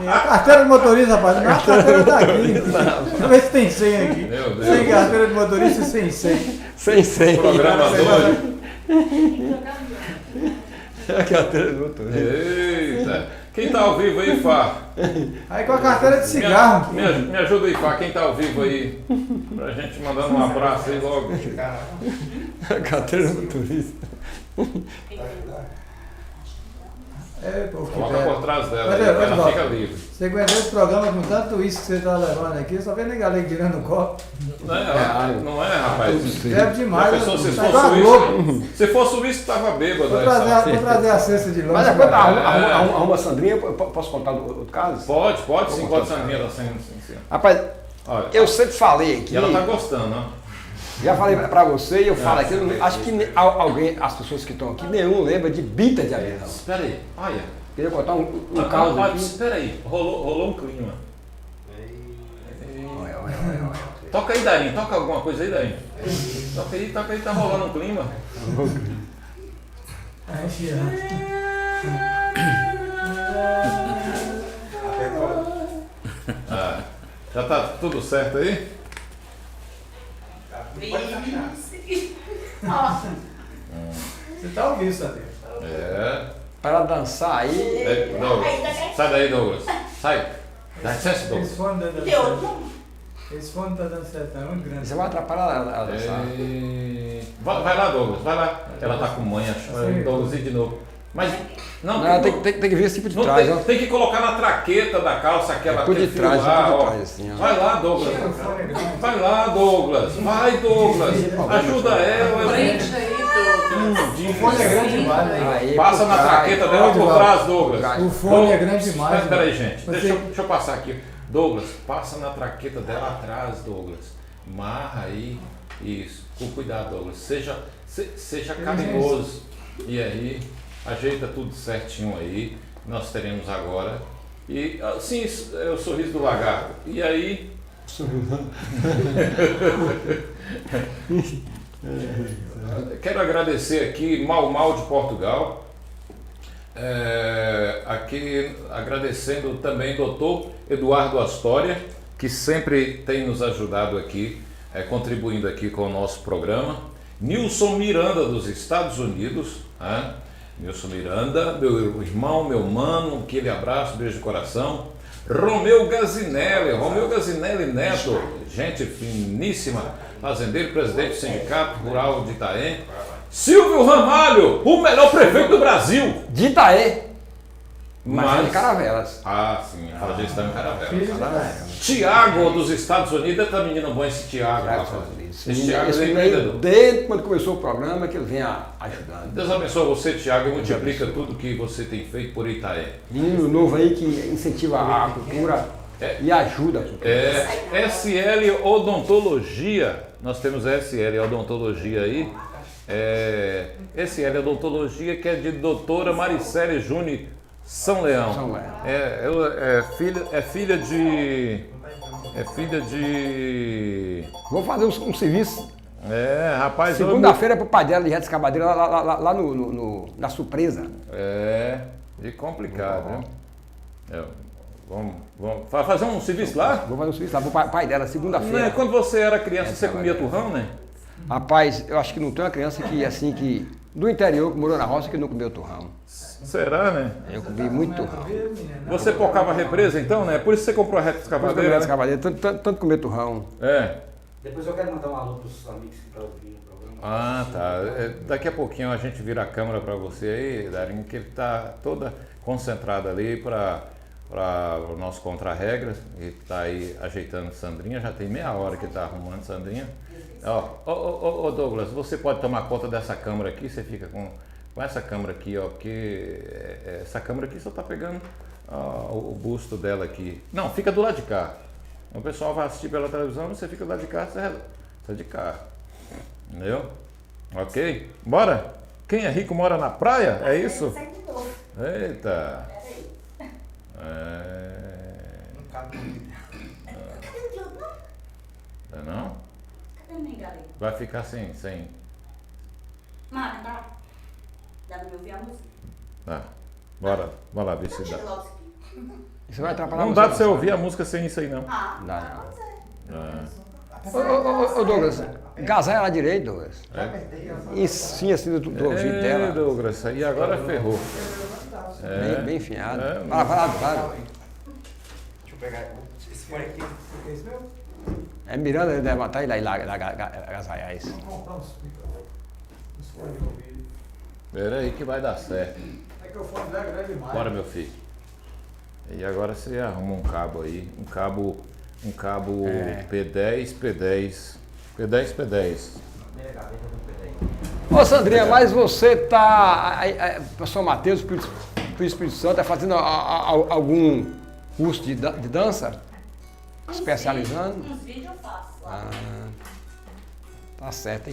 a carteira de motorista, rapaz, não é a carteira daqui. Deixa eu ver se tem 100 aqui. Meu Deus. Sem carteira de motorista e sem 100. Sem 100. programa doido. É a carteira do motorista. Eita. Quem tá ao vivo aí, Fá? Aí com a carteira de cigarro. Me ajuda aí, Fá. Quem tá ao vivo aí? Pra gente mandar um abraço aí logo. A carteira do motorista. É, pô, que Coloca velho. por trás dela, Mas aí, é, ela mas, fica ó, livre. Você aguentou esse programa com tanto isso que você tá levando aqui, só vendo Galego tirando o copo. Não é, rapaz. Bebe demais. Já pensou, se Tá fosse igual a o Globo. uísque? Se fosse o uísque, tava bêbado. Vou essa. trazer a cesta de lanche. Mas enquanto cara. arruma a Sandrinha, eu posso contar outro caso? Pode sim, pode Sandrinha da Sim. Rapaz, Olha, eu sempre falei aqui, e ela tá gostando, ó. já falei pra você e eu falo aqui, eu acho que alguém, as pessoas que estão aqui, nenhum lembra de Bita de avião. Espera aí, olha. Queria contar um caso aqui. Espera aí, rolou um clima. Olha. Toca aí, Darim, toca alguma coisa aí, Darim. Toca aí, tá rolando um clima. Ai, Xirra. Já tá tudo certo aí? ouvir, Sandrinha. É. Para dançar aí. Douglas, sai daí, Douglas. Sai. Dá licença, Douglas. Esse fone não tá dando Deu. certo. Esse fone não tá dando certo, é muito grande. Você vai atrapalhar ela a dançar. Vai lá, Douglas, vai lá. Ela tá com manha, Douglas, e de novo. Mas, não, Não, tem que ver esse tipo de não trás, ó. tem que colocar na traqueta da calça aquela Por aquele detrás, fio lá, por ó. detrás, assim, ó. Vai lá, Douglas. Vai lá, Douglas. Vai, Douglas. Ajuda ela. Prende aí, Douglas. O fone é grande demais, né? Aí, Passa por na trás. traqueta dela por trás, Douglas. O fone é grande demais. Peraí, né? gente. Você- Deixa eu passar aqui. Douglas, passa na traqueta dela atrás, Douglas. Marra aí. Isso. Com cuidado, Douglas. Seja carinhoso. E aí, ajeita tudo certinho aí. Nós teremos agora. E assim, é o sorriso do lagarto. E aí. Quero agradecer aqui Mal de Portugal. Aqui agradecendo também doutor Eduardo Astória, que sempre tem nos ajudado aqui, contribuindo aqui com o nosso programa. Nilson Miranda dos Estados Unidos, Nilson Miranda, meu irmão, meu mano, aquele abraço, beijo de coração. Romeu Gazinelli Neto, gente finíssima, fazendeiro, presidente do Sindicato Rural de Itaém. Silvio Ramalho, o melhor prefeito do Brasil. De Itaê. Mas de Caravelas. Ah, sim, fala de estamos em Caravelas. Tiago dos Estados Unidos, tá menino bom esse Tiago. Esse Tiago é empreendedor. Desde quando começou o programa que ele vem ajudando. Deus abençoe você, Tiago, e multiplica tudo que você tem feito por Itaé. Menino novo aí que incentiva a cultura e ajuda a cultura. SL Odontologia, nós temos a SL Odontologia aí. SL Odontologia, que é de doutora Maricele Júnior São Leão. É filha de. Vou fazer um serviço. Rapaz. Segunda-feira pro pai dela de Redes Cabadeira lá na Surpresa. De complicado, né? Vamos fazer um serviço lá? Vou fazer um serviço lá pro pai dela, segunda-feira. Quando você era criança, você comia turrão, né? Rapaz, eu acho que não tem uma criança que do interior, que morou na roça, que não comeu turrão. Será, né? Eu comi muito turrão. Você pocava represa então, né? Por isso você comprou a Redes Cavadeira, né? Tanto comer turrão. Depois eu quero mandar um alô para os amigos que estão ouvindo o programa. Tá. Daqui a pouquinho a gente vira a câmera para você aí, Darinho, que ele tá toda concentrada ali para o nosso contra-regras. E tá aí ajeitando Sandrinha, já tem meia hora que ele tá arrumando Sandrinha. Ó, Douglas, você pode tomar conta dessa câmera aqui, você fica com essa câmera aqui, ó, porque essa câmera aqui só tá pegando o busto dela aqui. Não, fica do lado de cá. O pessoal vai assistir pela televisão, você fica do lado de cá, você é de cá. Entendeu? Ok? Bora? Quem é rico mora na praia? É isso? Eita! Não? Vai ficar sem. Mara, dá pra me ouvir a música? Tá. Bora lá ver se dá. Isso vai atrapalhar Não dá pra você ouvir a música sem isso aí, não. Dá não. Ô Douglas, gasanha lá direito, Douglas. Sim, assim do ouvido dela. Douglas, aí agora ferrou. Bem enfiado. Vai lá. Deixa eu pegar esse fone aqui. Esse meu? Miranda deve levantar e lá agasalhar isso. Espera aí que vai dar certo. É que o fone é grande demais. Bora, meu filho. E agora você arruma um cabo aí, um cabo P10. Ô Sandrinha, mas você tá, para São Mateus, pro Espírito Santo, tá fazendo algum curso de dança? Especializando? Uns vídeos eu faço. Tá certo,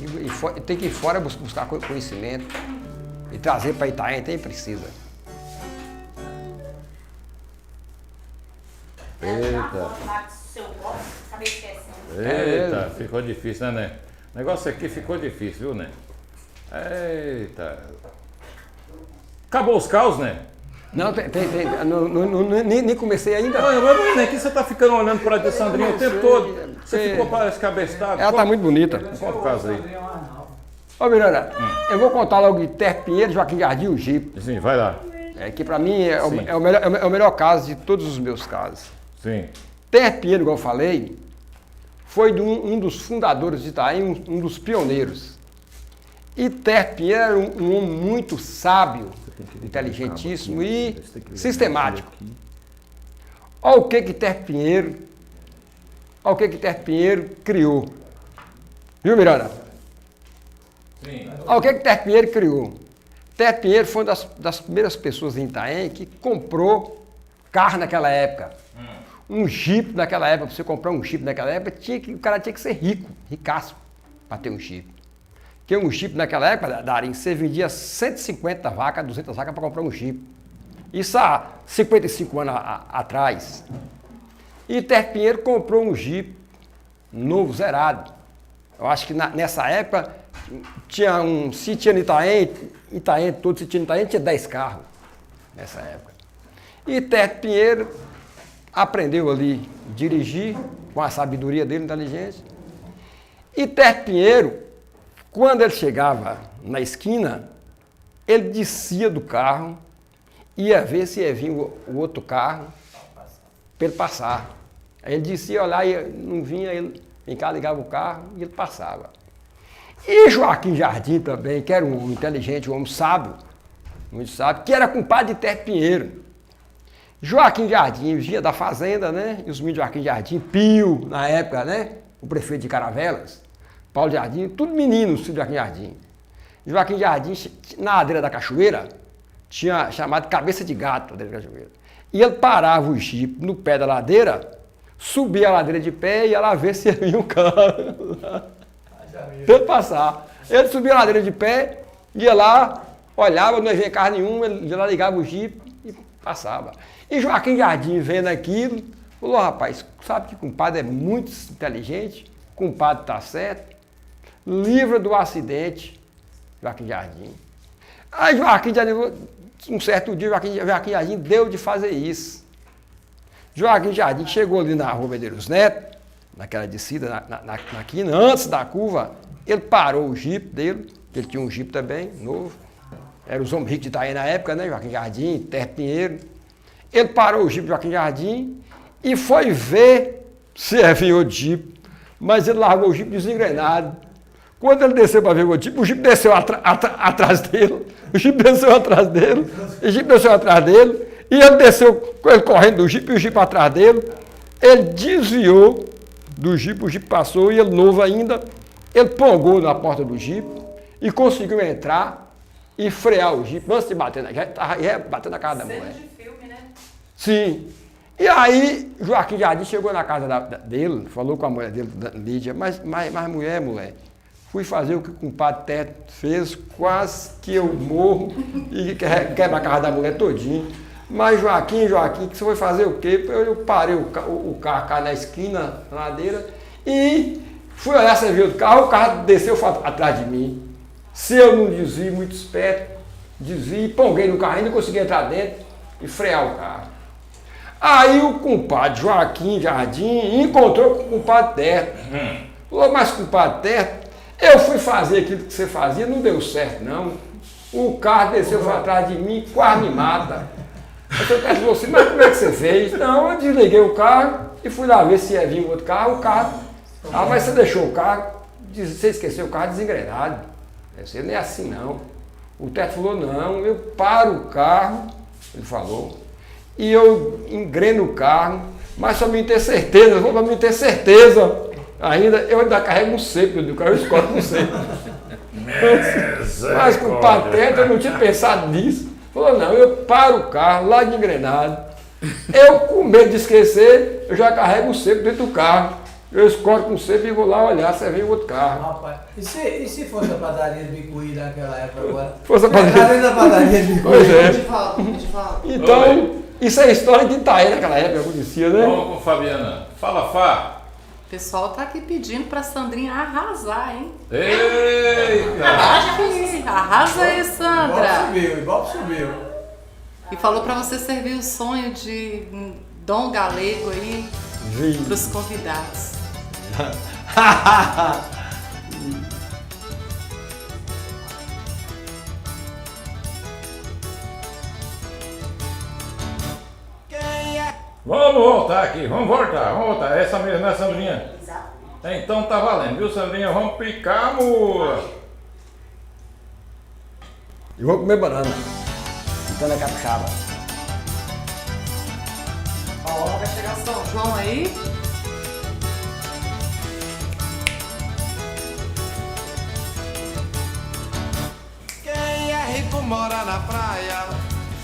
tem que ir fora buscar conhecimento e trazer para Itaém, tem precisa. Eita, ficou difícil, né? O negócio aqui ficou difícil, viu, né? Eita. Acabou os caos, né? Não, nem comecei ainda. Não, nem que você tá ficando olhando para a Sandrinha o tempo todo. Você ficou parece cabestado. Ela tá muito bonita. Conta o caso aí. Ô, Miranda, eu vou contar logo de Terra Pinheiro, Joaquim Jardim e o Jipe. Sim, vai lá. Que pra mim é Sim. o melhor caso de todos os meus casos. Sim. Terra Pinheiro, igual eu falei, foi um dos fundadores de Itaém, um dos pioneiros. E Terra Pinheiro era um homem muito sábio, inteligentíssimo e sistemático. Olha o que Terra Pinheiro criou. Viu, Miranda? Sim. Olha o que Terra Pinheiro criou. Terra Pinheiro foi uma das primeiras pessoas em Itaém que comprou carro naquela época. Um Jeep naquela época, para você comprar um Jeep naquela época, o cara tinha que ser rico, ricaço, para ter um Jeep. Porque um Jeep naquela época, Darim, você vendia 150 vacas, 200 vacas para comprar um Jeep. Isso há 55 anos atrás. E Terra Pinheiro comprou um Jeep novo, zerado. Eu acho que nessa época, se tinha Itaém, todo se tinha Itaém, tinha 10 carros nessa época. E Terra Pinheiro aprendeu ali a dirigir, com a sabedoria dele, inteligência. E Terra Pinheiro, quando ele chegava na esquina, ele descia do carro, ia ver se ia vir o outro carro para ele passar. Aí ele descia, olhava, não vinha, ele vem cá, ligava o carro e ele passava. E Joaquim Jardim também, que era um homem inteligente, um homem sábio, muito sábio, que era compadre de Terra Pinheiro. Joaquim Jardim, via da fazenda, né? E os meninos de Joaquim Jardim, Pio, na época, né? O prefeito de Caravelas, Paulo Jardim, tudo meninos, filho de Joaquim Jardim. Joaquim Jardim, na ladeira da cachoeira, tinha chamado Cabeça de Gato, da cachoeira. E ele parava o jipe no pé da ladeira, subia a ladeira de pé e ia lá ver se havia um carro. Pra ele passar. Ele subia a ladeira de pé, ia lá, olhava, não havia carro nenhum, ele ia lá, ligava o jipe e passava. E Joaquim Jardim, vendo aquilo, falou, rapaz, sabe que compadre é muito inteligente, compadre está certo, livra do acidente, Joaquim Jardim. Aí Joaquim Jardim, um certo dia, Joaquim Jardim deu de fazer isso. Joaquim Jardim chegou ali na rua Medeiros Neto, naquela descida, na quina, antes da curva, ele parou o jipe dele, ele tinha um jipe também, novo, era os homens ricos de Itaém na época, né, Joaquim Jardim, Terra Pinheiro. Ele parou o jipe de Joaquim Jardim e foi ver se havia o jipe, mas ele largou o jipe desengrenado. Quando ele desceu para ver o jipe desceu atrás dele, o jipe desceu atrás dele, e ele desceu com ele correndo do jipe e o jipe atrás dele. Ele desviou do jipe, o jipe passou e ele novo ainda, ele pongou na porta do jipe e conseguiu entrar e frear o jipe antes de bater, já bateu na casa da mulher. Sim. E aí, Joaquim Jardim chegou na casa dele, falou com a mulher dele, Lídia, mas mulher, fui fazer o que o compadre Teto fez, quase que eu morro e quebra a casa da mulher todinha. Mas Joaquim, que você foi fazer o quê? Eu parei o carro cá na esquina, na ladeira, e fui olhar se viu o carro desceu atrás de mim. Se eu não desvio muito esperto, desvio, ponguei no carro, ainda consegui entrar dentro e frear o carro. Aí o compadre Joaquim Jardim encontrou com o compadre Teto. Falou, mas compadre Teto, eu fui fazer aquilo que você fazia, não deu certo não. O carro desceu atrás de mim, quase me mata. Aí o Teto falou assim, mas como é que você fez? Não, eu desliguei o carro e fui lá ver se ia vir outro carro, Ah, mas você deixou o carro, você esqueceu o carro desengrenado. Você não é assim não. O Teto falou, não, eu paro o carro, ele falou. E eu engreno o carro, mas para mim ter certeza, eu ainda carrego um seco do carro, eu escolho um seco. Mas com o patente eu não tinha pensado nisso. Falou, não, eu paro o carro lá de engrenado, eu com medo de esquecer, eu já carrego um seco dentro do carro. Eu escolho com o seco e vou lá olhar se vem outro carro. Rapaz, e se fosse a padaria de Bicuí naquela época agora? Fosse a padaria de Bicuí. Pois é. Deixa eu falar. Então, isso é a história de Itaém naquela época, eu conhecia, né? Vamos com Fabiana. Fala, Fá. O pessoal tá aqui pedindo pra Sandrinha arrasar, hein? Eita! Arrasa aí, Sandra! Ibope subiu. E falou pra você servir o sonho de Dom Galego aí pros convidados. Vamos voltar aqui, vamos voltar. Essa mesmo, né, Sandrinha? Exatamente. Então tá valendo, viu, Sandrinha? Vamos picar, amor. E vou comer banana. Então é capixaba. Ó, vai chegar São João aí. Quem é rico mora na praia,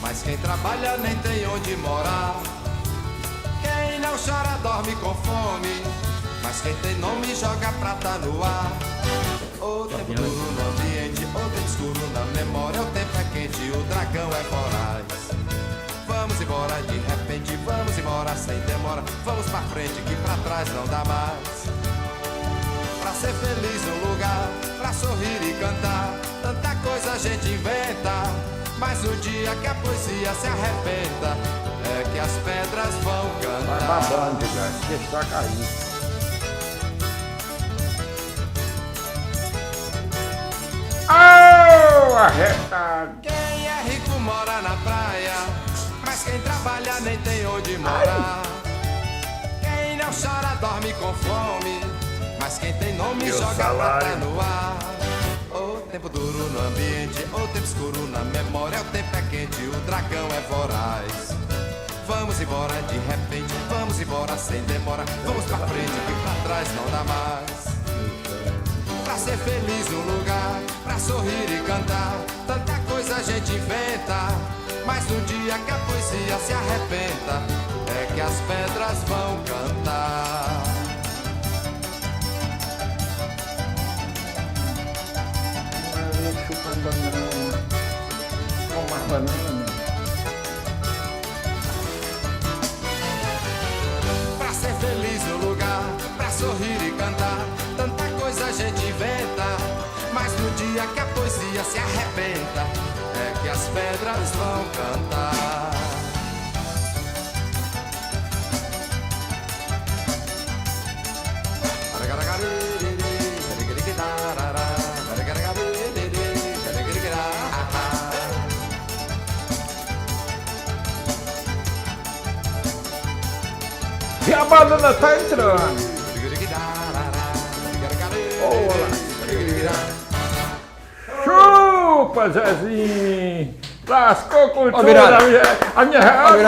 mas quem trabalha nem tem onde morar. Quem não chora dorme com fome, mas quem tem nome joga prata no ar. O tempo duro no ambiente, o tempo escuro na memória. O tempo é quente, o dragão é voraz. Vamos embora de repente, vamos embora sem demora. Vamos pra frente que pra trás não dá mais. Pra ser feliz um lugar, pra sorrir e cantar. Tanta coisa a gente inventa, mas no dia que a poesia se arrebenta é que as pedras vão Vai cantar. babando, gigante, deixa cair. Oh, arretado. Quem é rico mora na praia, mas quem trabalha nem tem onde morar. Quem não chora dorme com fome, mas quem tem nome Meu joga salário. prata no ar. O tempo duro no ambiente, o tempo escuro na memória. O tempo é quente, o dragão é voraz. Vamos embora de repente, vamos embora sem demora. Vamos pra frente que pra trás não dá mais. Pra ser feliz no lugar, pra sorrir e cantar. Tanta coisa a gente inventa, mas no dia que a poesia se arrebenta é que as pedras vão cantar. Uma banana. Pra ser feliz no lugar, pra sorrir e cantar. Tanta coisa a gente inventa, mas no dia que a poesia se arrebenta é que as pedras vão cantar. E a banana tá entrando. Chupa, Zezinho! Lascou com tudo, Virado. a minha Virado.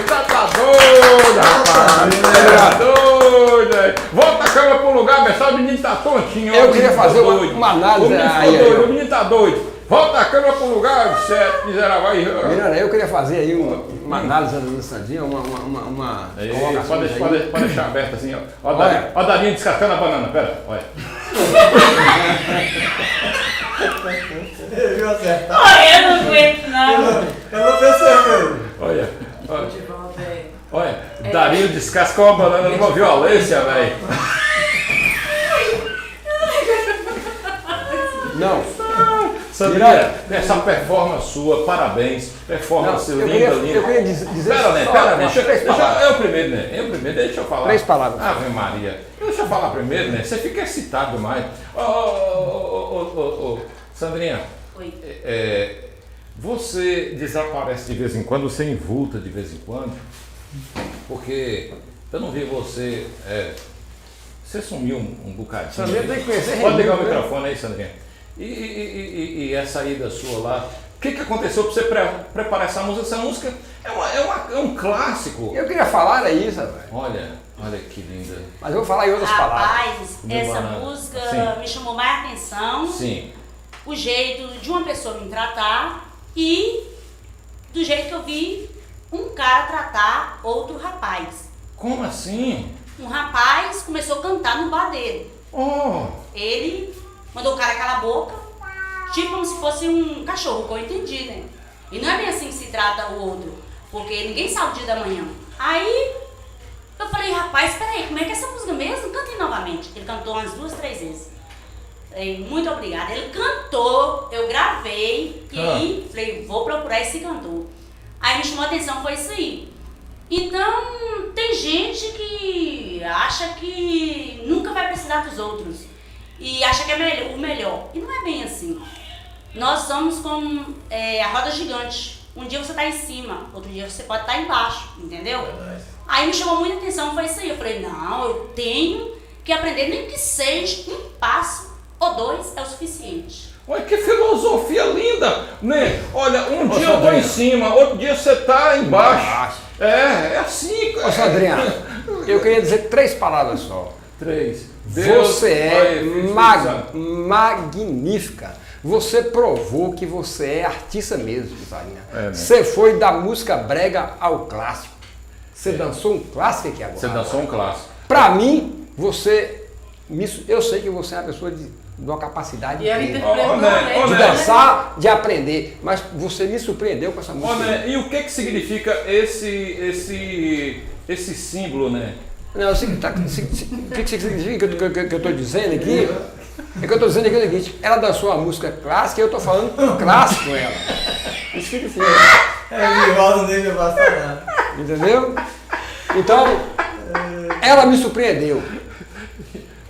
tá doido, rapaz! Tá doido! Volta a cama pro lugar, pessoal, o menino tá tontinho. Eu ó, o queria menino fazer tá uma- doido. uma análise O menino ficou aí, doido, aí. o menino tá doido. Volta a cama pro lugar, certo, miserável aí. Miranda, eu queria fazer aí uma análise da Sandrinha, uma Aí, colocação pode deixar aberto assim, ó. Ó, Olha. a Darinha descascando a banana, pera, olha. Ele viu acertar. Eu não aguento, não. Eu não percebi. Olha, olha. De volta aí. Olha, Darinho descascou a banana numa violência, velho. Não, Sandrinha, essa performance sua, parabéns. Performance Não, eu linda, queria- linda. eu queria dizer Pera, né? só Pera, né? umas Deixa, três palavras. eu primeiro, né? Eu primeiro, deixa eu falar. 3 palavras. Ave Maria. Deixa eu falar primeiro, né? Você fica excitado demais. Ô, Sandrinha, Oi. você desaparece de vez em quando, você invulta de vez em quando, porque eu não vi você. Você sumiu um bocadinho. Sandrinha tem que conhecer Pode ligar o Raimundo, né? microfone aí, Sandrinha. E essa ida sua lá, o que aconteceu para você preparar essa música? Essa música é um clássico. eu queria falar aí isso, velho. Olha que linda. Mas eu vou falar em outras palavras. Rapaz, De essa banana. música Sim. me chamou mais atenção. Sim. O jeito de uma pessoa me tratar e do jeito que eu vi um cara tratar outro rapaz. Como assim? Um rapaz começou a cantar no bar dele. Oh, Ele mandou o cara calar a boca, tipo como se fosse um cachorro, que eu entendi, né? E não é bem assim que se trata o outro, porque ninguém sabe o dia da manhã. Aí eu falei, rapaz, peraí, como é que é essa música mesmo? Cante novamente. Ele cantou umas 2, 3 vezes. Falei, muito obrigada. Ele cantou, eu gravei, e aí falei, vou procurar esse cantor. Aí me chamou a atenção, foi isso aí. Então, tem gente que acha que nunca vai precisar dos outros e acha que é o melhor. E não é bem assim. Nós somos como a roda gigante. Um dia você tá em cima, outro dia você pode estar embaixo, entendeu? Aí me chamou muita atenção, foi isso aí. Eu falei, não, eu tenho que aprender, nem que seja um passo ou dois é o suficiente. Olha que filosofia linda, né? Olha, um dia eu tô em cima, outro dia você tá embaixo. É assim. Ô Sandrinha, eu queria dizer 3 palavras só. 3. Você é magnífica. Você provou que você é artista mesmo, Sandrinha. Né? Você foi da música brega ao clássico. Você dançou um clássico aqui agora. Você dançou um clássico. Pra mim, eu sei que você é uma pessoa de uma capacidade E ela incrível. interpretou, né? De dançar, de aprender, mas você me surpreendeu com essa música. E o que significa esse símbolo, né? Não, o que significa que eu estou dizendo aqui? É que eu estou dizendo aqui o seguinte, ela dançou uma música clássica e eu estou falando clássico com ela. Isso significa. Rival não deixa passar nada. Entendeu? Então, ela me surpreendeu.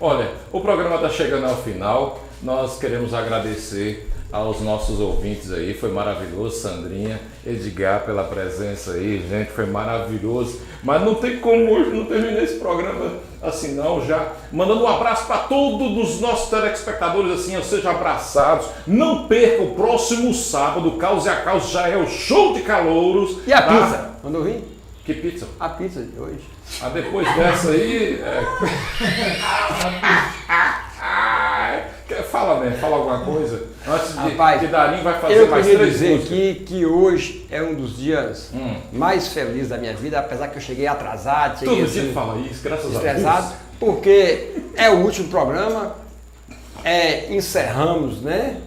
Olha, o programa está chegando ao final. Nós queremos agradecer aos nossos ouvintes aí. Foi maravilhoso, Sandrinha, Edgar, pela presença aí, gente, foi maravilhoso. Mas não tem como hoje não terminar esse programa assim não, já mandando um abraço para todos os nossos telespectadores, assim, sejam abraçados. Não perca o próximo sábado, Caos e a Caos já é o show de calouros. E a pizza? Mandou vir? Que pizza? A pizza de hoje. Depois dessa aí... Fala, né? Fala alguma coisa. Antes de Rapaz, que Darim vai fazer mais 3 Eu queria dizer músicas. aqui que hoje é um dos dias mais felizes da minha vida, apesar que eu cheguei atrasado, cheguei Todo assim, dia fala isso, graças estressado, a Deus. porque é o último programa, encerramos, né,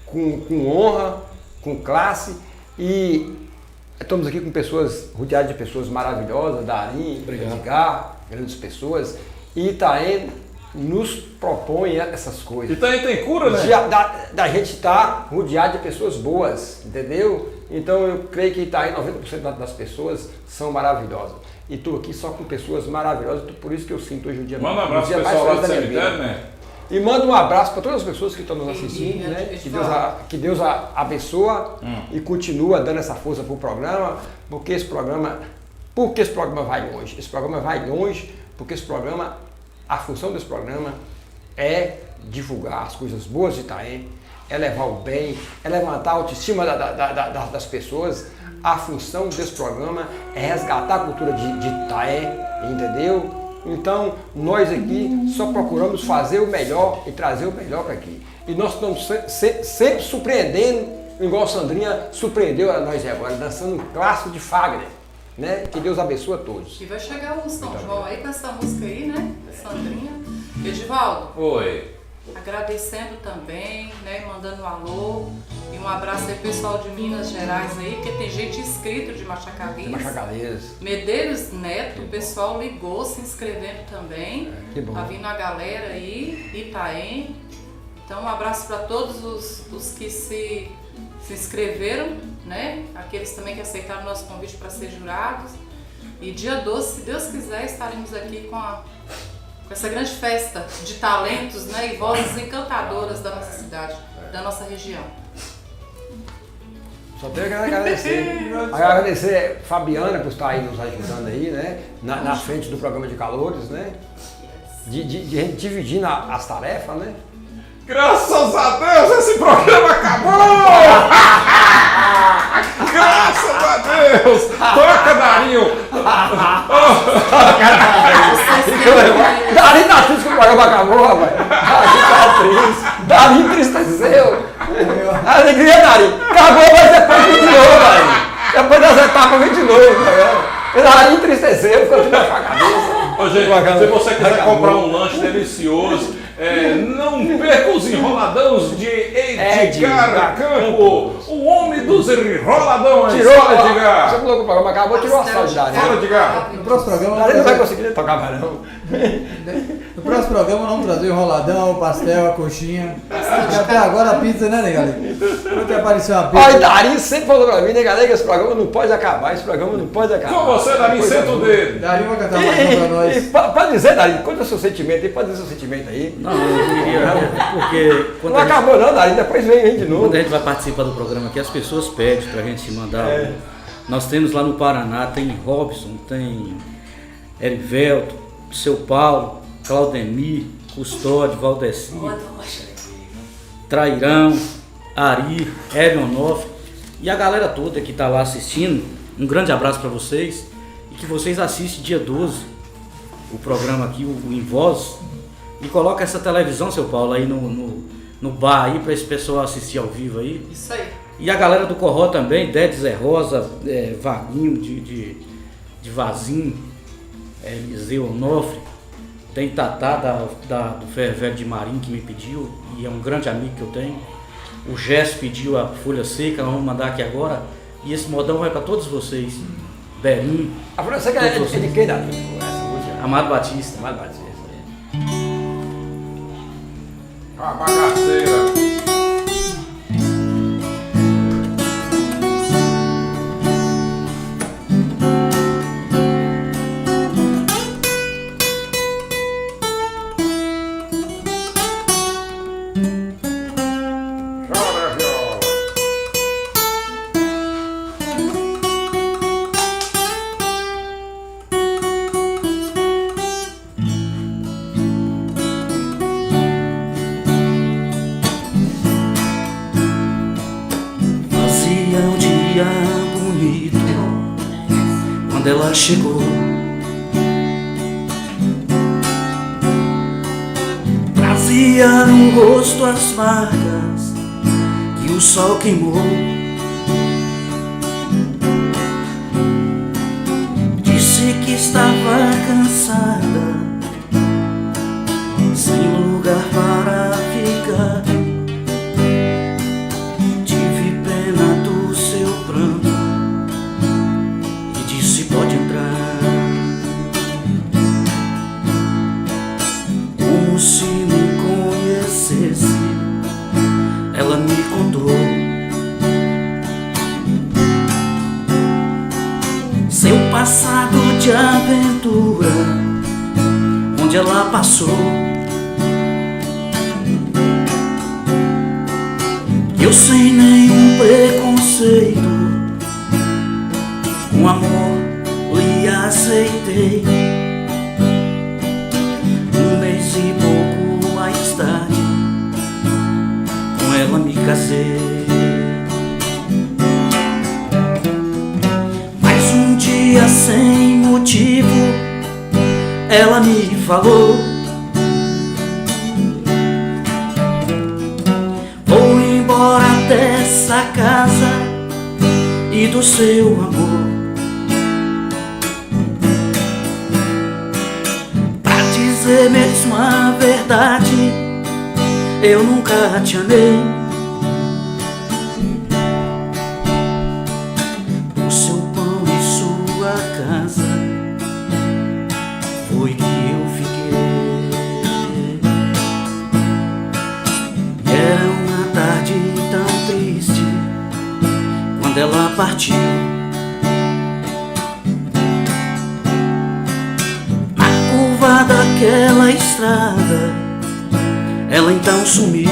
com honra, com classe, e estamos aqui com pessoas, rodeados de pessoas maravilhosas, Darim, Edgar, grandes pessoas, e Itaém nos propõe essas coisas. Itaém tem cura, né? Da gente estar rodeado de pessoas boas, entendeu? Então eu creio que Itaém, 90% das pessoas são maravilhosas. E estou aqui só com pessoas maravilhosas, por isso que eu sinto hoje o dia Manda um abraço pro pessoal lá do cemitério, né? E manda um abraço para todas as pessoas que estão nos assistindo, né? Que Deus abençoa e continua dando essa força para o programa, porque esse programa vai longe. Esse programa vai longe porque a função desse programa é divulgar as coisas boas de Itaém, é levar o bem, é levantar a autoestima das pessoas. A função desse programa é resgatar a cultura de Itaém, entendeu? Então, nós aqui só procuramos fazer o melhor e trazer o melhor para aqui. E nós estamos sempre surpreendendo, igual a Sandrinha surpreendeu a nós agora, dançando um clássico de Fagner, né? Que Deus abençoe a todos. E vai chegar o São João aí com essa música aí, né? Da Sandrinha. Edivaldo. Oi. Agradecendo também, né? Mandando um alô e um abraço aí pessoal de Minas Gerais aí, porque tem gente inscrito de Machacalês. Medeiros Neto, o pessoal ligou se inscrevendo também. Que bom. Tá vindo a galera aí, Itaém. Então um abraço para todos os que se inscreveram, né? Aqueles também que aceitaram o nosso convite para ser jurados. E dia 12, se Deus quiser, estaremos aqui com essa grande festa de talentos, né? E vozes encantadoras da nossa cidade, da nossa região. Só tenho que agradecer. Agradecer a Fabiana por estar aí nos ajudando aí, né? Na frente do programa de calores, né? De dividindo as tarefas, né? Graças a Deus esse programa acabou! Graças a Deus! Toca, Darinho! Darinho tá triste que o programa acabou, rapaz. Darinho tá triste. Darinho entristeceu. Alegria, Darinho. Acabou, mas depois vem de novo, Darinho. Depois das etapas vem de novo, tá vendo? Darinho entristeceu, ficou tudo na cabeça. Ô, gente, se você quiser comprar um lanche delicioso, não perca os enroladões de Edgar Campo, o homem dos enroladões. Tirou, Edgar. Você falou que o programa acabou, tirou a sala de Darinho. Fala, Edgar. No próximo programa... Darinho não vai conseguir tocar mais, não. No próximo programa vamos trazer o enroladão, o pastel, a coxinha. E até agora a pizza, né, galera? Quando apareceu uma pizza... Olha, Darinho sempre falou pra mim, né, galera, que esse programa não pode acabar, esse programa não pode acabar. Com você, Darinho, senta o dedo. Darinho vai cantar mais uma pra nós. Pode dizer, Darinho, conta o seu sentimento aí, pode dizer o seu sentimento aí. Não, eu queria, porque Não acabou não, Darinho, depois vem de novo. quando a gente vai participar do programa aqui, as pessoas pedem pra gente mandar. Nós temos lá no Paraná, tem Robson, tem Erivelto, Seu Paulo, Claudemir, Custódio, Valdeci, Trairão, Ari, Elionofre e a galera toda que está lá assistindo. Um grande abraço para vocês e que vocês assistem dia 12 o programa aqui, o Em Voz, e coloca essa televisão, Seu Paulo, aí no bar aí para esse pessoal assistir ao vivo aí. Isso aí. E a galera do Corró também, Dede Zé Rosa, Vaguinho de Vazinho, Eliseu Onofre, tem Tatá do Ferro Velho de Marim que me pediu, e é um grande amigo que eu tenho. O Gesso pediu a Folha Seca, nós vamos mandar aqui agora, e esse modão vai para todos vocês. Berinho. A Folha Seca é de quem dá? Amado Batista. Amado Batista. A bagaceira. Quando ela chegou, trazia no rosto as marcas que o sol queimou. Disse que estava cansada, sem lugar para ficar. Tive pena do seu pranto, pode entrar, como se me conhecesse. Ela me contou seu passado de aventura, onde ela passou. Eu sem nenhum preconceito, com amor lhe aceitei. Um mês e pouco mais tarde, com ela me casei. Mas um dia sem motivo, ela me falou: vou embora dessa casa e do seu amor. Dizer mesmo a verdade, eu nunca te amei. O seu pão e sua casa foi que eu fiquei. Era uma tarde tão triste quando ela partiu. Daquela estrada, ela então sumiu.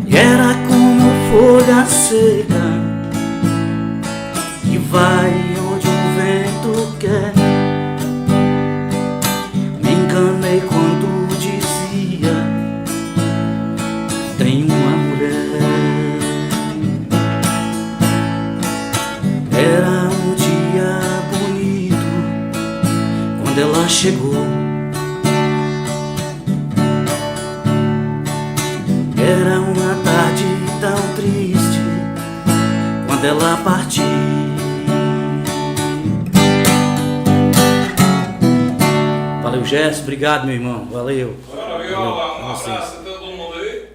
E era como folha seca que vai onde o vento quer. Me enganei quando dizia: tem uma mulher. Era um dia bonito quando ela chegou. Era uma tarde tão triste quando ela partiu. Valeu, Gerson, obrigado, meu irmão, valeu. Bora, Viola, um abraço a todo mundo aí.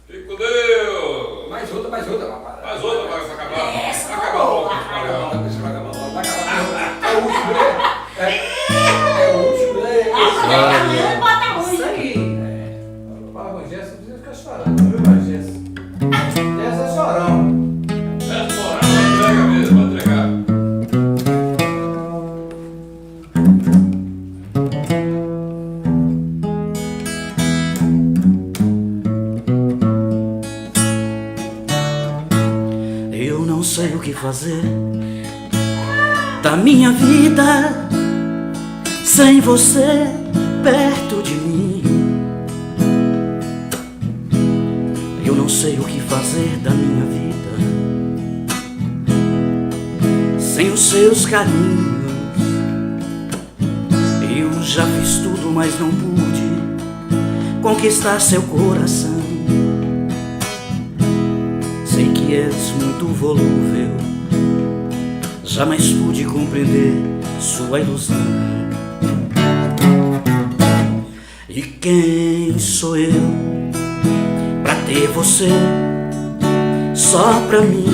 Fique com Deus. Mais outra, rapaz. Mais outra, vai acabar. Essa Vai foi acabar boa. logo esse programa. É o último, né? É o último, né? Amanhã bota ruim. Isso aí. Para o Gesso, não precisa ficar chorando, viu, para Gesso? Gesso é chorão. Essa moral vai entregar mesmo, vai entregar. Eu não sei o que fazer da minha vida sem você perto de mim. Eu não sei o que fazer da minha vida sem os seus carinhos. Eu já fiz tudo, mas não pude conquistar seu coração. Sei que és muito volúvel, jamais pude compreender sua ilusão. E quem sou eu pra ter você só pra mim?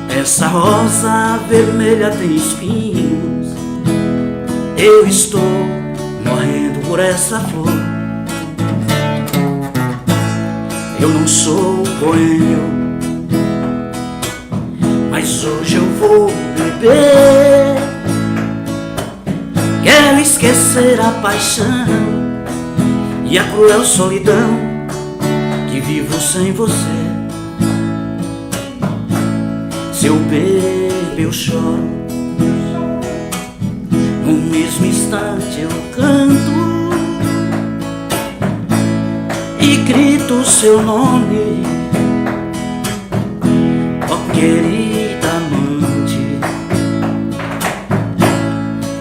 Essa rosa vermelha tem espinhos, eu estou morrendo por essa flor. Eu não sou boêmio, mas hoje eu vou beber. Quero esquecer a paixão e a cruel solidão que vivo sem você. Se eu bebo eu choro, no mesmo instante eu canto e grito o seu nome, ó querida amante.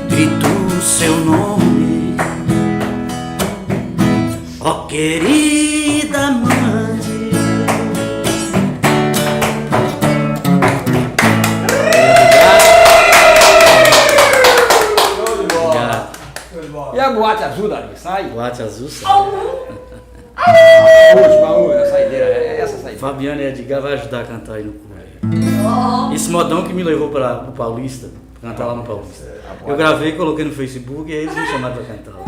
Grito o seu nome, ó querida amante. E a boate azul dali, sai? Boate azul sai. A última, a saideira, essa saideira. Fabiana e Edgar vai ajudar a cantar aí no coro. Esse modão que me levou para o Paulista, pra cantar lá no Paulista. Eu gravei, coloquei no Facebook e aí eles me chamaram para cantar lá.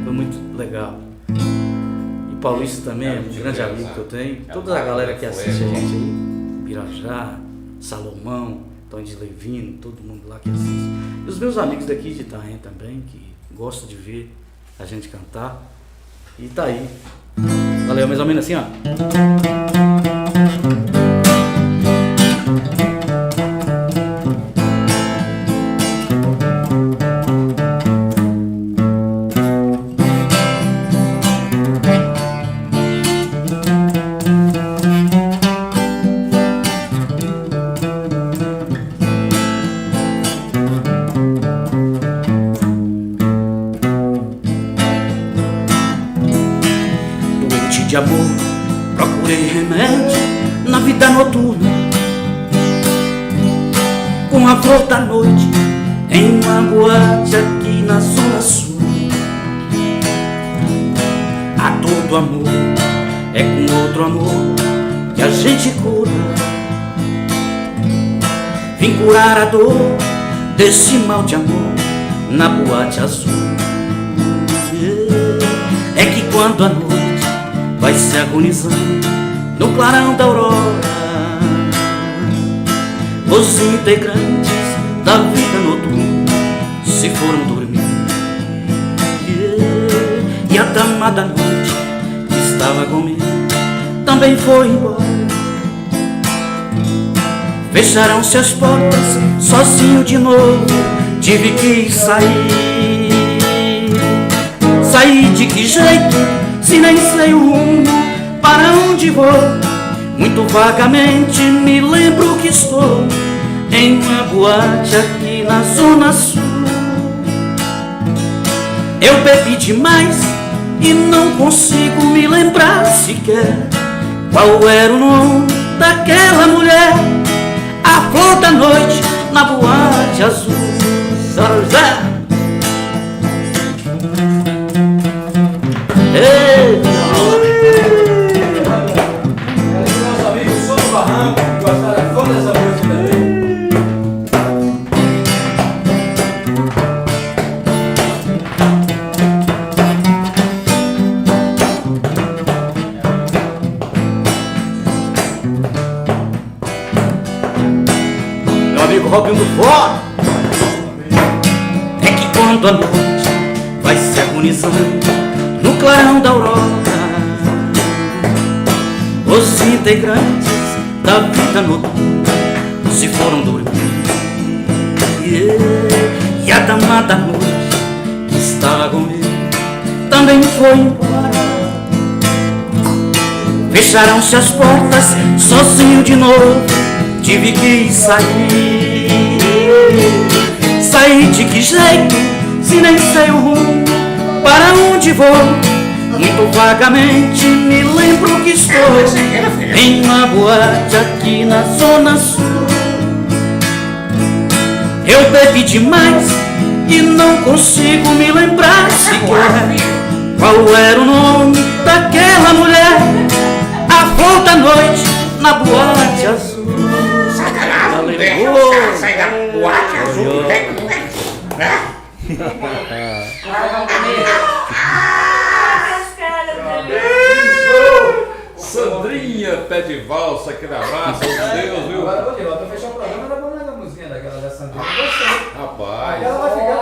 Foi muito legal. E Paulista também é um grande amigo que eu tenho. Toda a galera que assiste a gente aí, Pirajá, Salomão, Tony de Levino, todo mundo lá que assiste. E os meus amigos daqui de Itaém também, que gostam de ver a gente cantar. E tá aí. Valeu, mais ou menos assim, ó. De amor, procurei remédio na vida noturna, com a flor da noite em uma boate aqui na Zona Sul. A dor do amor é com outro amor que a gente cura. Vim curar a dor desse mal de amor na boate azul. É que quando a noite vai se agonizando no clarão da aurora, os integrantes da vida noturna se foram dormir. E a dama da noite que estava comigo também foi embora. Fecharam-se as portas, sozinho de novo tive que sair. Sair de que jeito, se nem sei o rumo para onde vou? Muito vagamente me lembro que estou em uma boate aqui na Zona Sul. Eu bebi demais e não consigo me lembrar sequer qual era o nome daquela mulher, a flor da noite na boate azul. Zé. Meus amigos, sou do Barranco, gostaram toda essa música também. Meu amigo Robinho do Forró. É que quando a noite vai se agonizando no clarão da aurora, os integrantes da vida noturna se foram dormir. E a damada noite que estava comigo também foi embora. Fecharam-se as portas, sozinho de novo tive que sair. Sair de que jeito, se nem sei o rumo, para onde vou? Muito vagamente me lembro que estou em uma boate aqui na Zona Sul. Eu bebi demais e não consigo me lembrar sequer qual era o nome daquela mulher, a flor da noite na boate azul. Sacanagem, deixa os caras sair da boate azul, né? Sandrinha, pé de valsa, aquele abraço, meu Deus, viu? Agora, ô Diego, pra fechar o programa, era bom ler a musiquinha daquela da Sandrinha. Rapaz. Ela vai ficar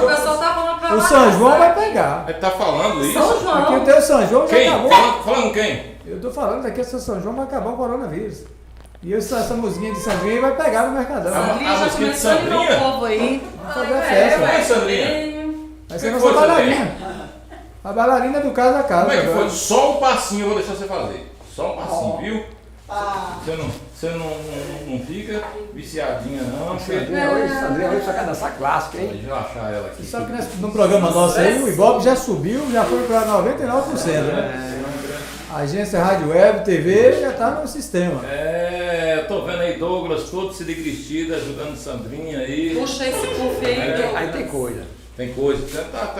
O pessoal tá falando pra o São João vai pegar. Ele tá falando isso? São João. Aqui o teu São João já Quem? acabou. Falando quem? Eu tô falando aqui, esse São João vai acabar o coronavírus. E essa musiquinha de Sandrinha vai pegar no Mercadão. Sandrinha já começou a animar o povo aí. Vai fazer a festa. Vai, Sandrinha. Vai ser nossa bailarina. A bailarina do casa a casa. Como é que agora. foi? Só um passinho eu vou deixar você fazer. Só um passinho, viu? Você não fica viciadinha, não. Sandrinha hoje só quer dançar clássico, hein? Deixa eu achar ela aqui. Você sabe que no programa nosso aí, o Ibope já subiu, já foi para 99%, né? A agência Rádio Web, TV, já tá no sistema. É, tô vendo aí Douglas todo se degristida, ajudando Sandrinha aí. Puxa esse puff aí. Aí tem coisa. Tem coisa, tá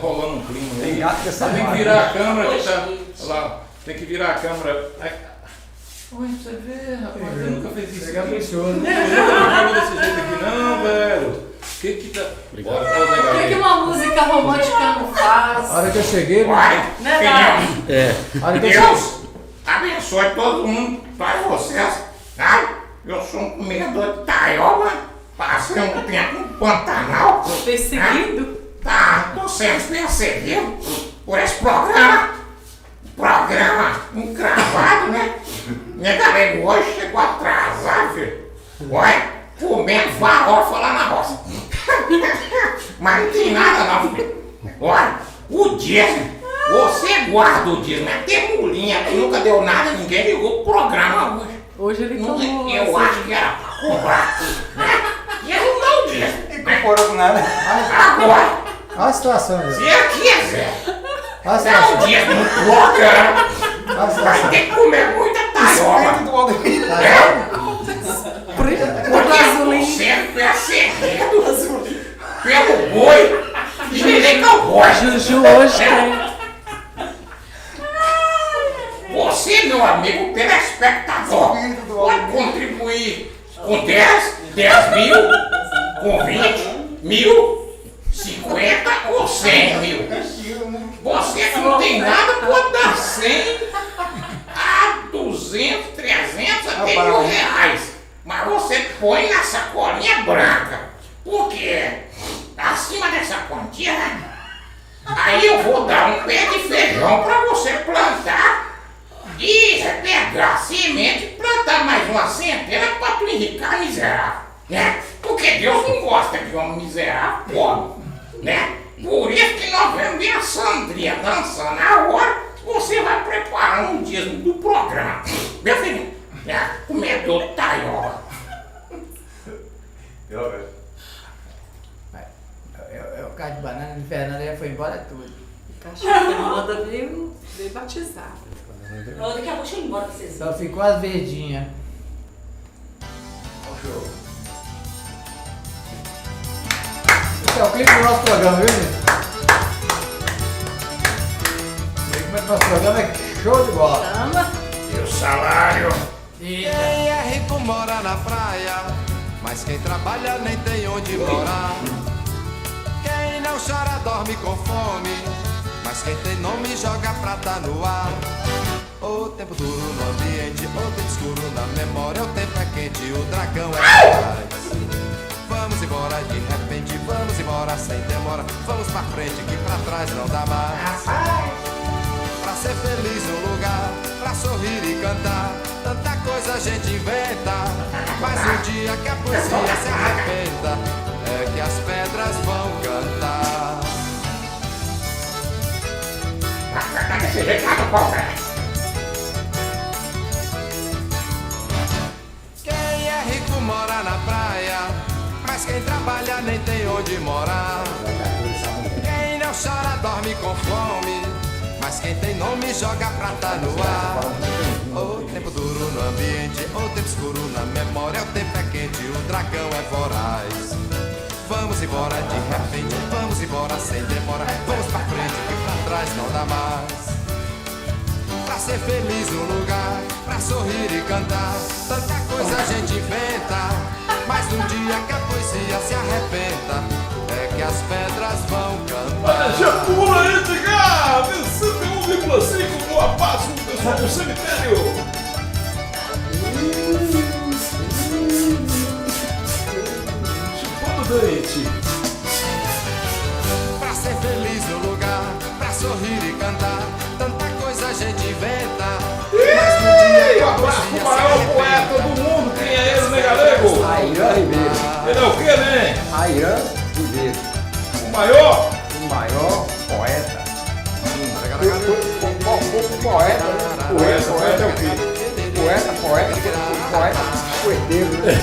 rolando um clima aí. Tem gato que essa Tem que virar a câmera que tá. Olha lá, tem que virar a câmera. Oi, pra você ver, rapaz, você nunca fez isso. Pegar pessoas, né? Eu não vou desse jeito aqui, não, velho. O que tá. Bora, Por que uma música romântica não faz? A hora que eu cheguei, Uai, Verdade. a hora que eu cheguei. Deus abençoe todo mundo, para vocês. Tá? Eu sou um comedor de taioba, passei um tempo no Pantanal. Perseguido? Tá, tô sendo perseguido por esse programa. Programa encravado, né? Minha galera hoje chegou atrasado, filho. Ué, comendo farofa lá na roça. Mas não tem nada não, filho. Olha, o dízimo, você guarda o dízimo, mas tem mulinha que nunca deu nada, ninguém ligou pro programa hoje. Hoje ele tomou. Eu acho que era pra cobrar. E ele não dá o dízimo. E comporou com nada. Agora, Olha a situação, se Zé. ele quiser Olha a dar o situação. dízimo no programa, Olha a vai situação. ter que comer muita taioba. Por gasolina. Sendo perseguido pelo boi. Direi que é o boi. Juju hoje tem. Você, meu amigo telespectador, pode contribuir com 10 mil, com 20 mil, 50 ou 100 mil. Você que não tem nada pode dar 100 a 200, 300 até R$1.000. Mas você põe na sacolinha branca. Porque acima dessa quantia, né? Aí eu vou dar um pé de feijão para você plantar e pegar a semente e plantar mais uma centena para tu enricar miserável, né? Porque Deus não gosta de homem miserável, pobre, né? Por isso que nós vamos ver a Sandrinha dançando agora, você vai preparando um dízimo do programa. Meu filho, né? Comedor de taioba. O carro de banana de Fernanda já foi embora tudo. Cachorro da moda veio batizar. Daqui a pouco deixa eu ir embora pra vocês. Só ficou as verdinhas. Esse é o clipe do nosso programa, viu, gente? E aí, como é que o nosso programa é show de bola. Caramba. E o salário? Quem é rico mora na praia, mas quem trabalha nem tem onde morar. Quem não chora dorme com fome, mas quem tem nome joga prata no ar. O tempo duro no ambiente, o tempo escuro na memória, o tempo é quente, o dragão é capaz. Vamos embora de repente, vamos embora sem demora, vamos pra frente que pra trás não dá mais. Pra ser feliz um lugar, pra sorrir e cantar, tanta coisa a gente inventa. Mas um dia que a poesia se arrependa, é que as pedras vão cantar. Esse recado, Paulo. Quem é rico mora na praia, mas quem trabalha nem tem onde morar. Quem não chora dorme com fome, mas quem tem nome joga prata no ar. O tempo duro no ambiente, o tempo escuro na memória. O tempo é quente, o dragão é voraz. Vamos embora de repente, vamos embora sem demora. Vamos pra frente que pra trás não dá mais. Pra ser feliz no lugar, pra sorrir e cantar. Tanta coisa a gente inventa, mas um dia que a poesia se arrebenta, é que as pedras vão cantar. Já pula aí, Edgar! 101,5 Boa Paz, o pessoal do cemitério! Chupando dente! Pra ser feliz no lugar, pra sorrir e cantar, tanta coisa a gente inventa. Mas um dia que a Abraço pro poesia se maior poeta do mundo, quem é ele, né, galego? Airan Ribeiro. Ele é o quê, né? Airan Ribeiro. O maior? O maior poeta. Poeta, né? Poeta é o quê? Poeta, poeteiro, né?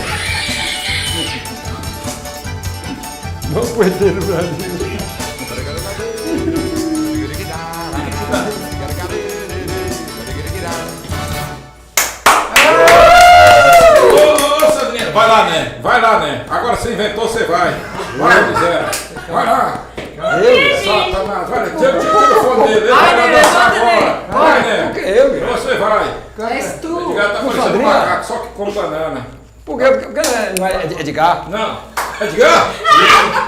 Não poeteiro do Brasil. Vai lá, né? Vai lá, né? Agora você inventou, você vai. Vai, Zé. Vai lá. Satanás, vai, tira o fone dele. Ele vai dançar agora. Vai, né? Você vai. És tu. Edgar tá parecendo um macaco, só que com banana. Por que não é Edgar? Não. Edgar?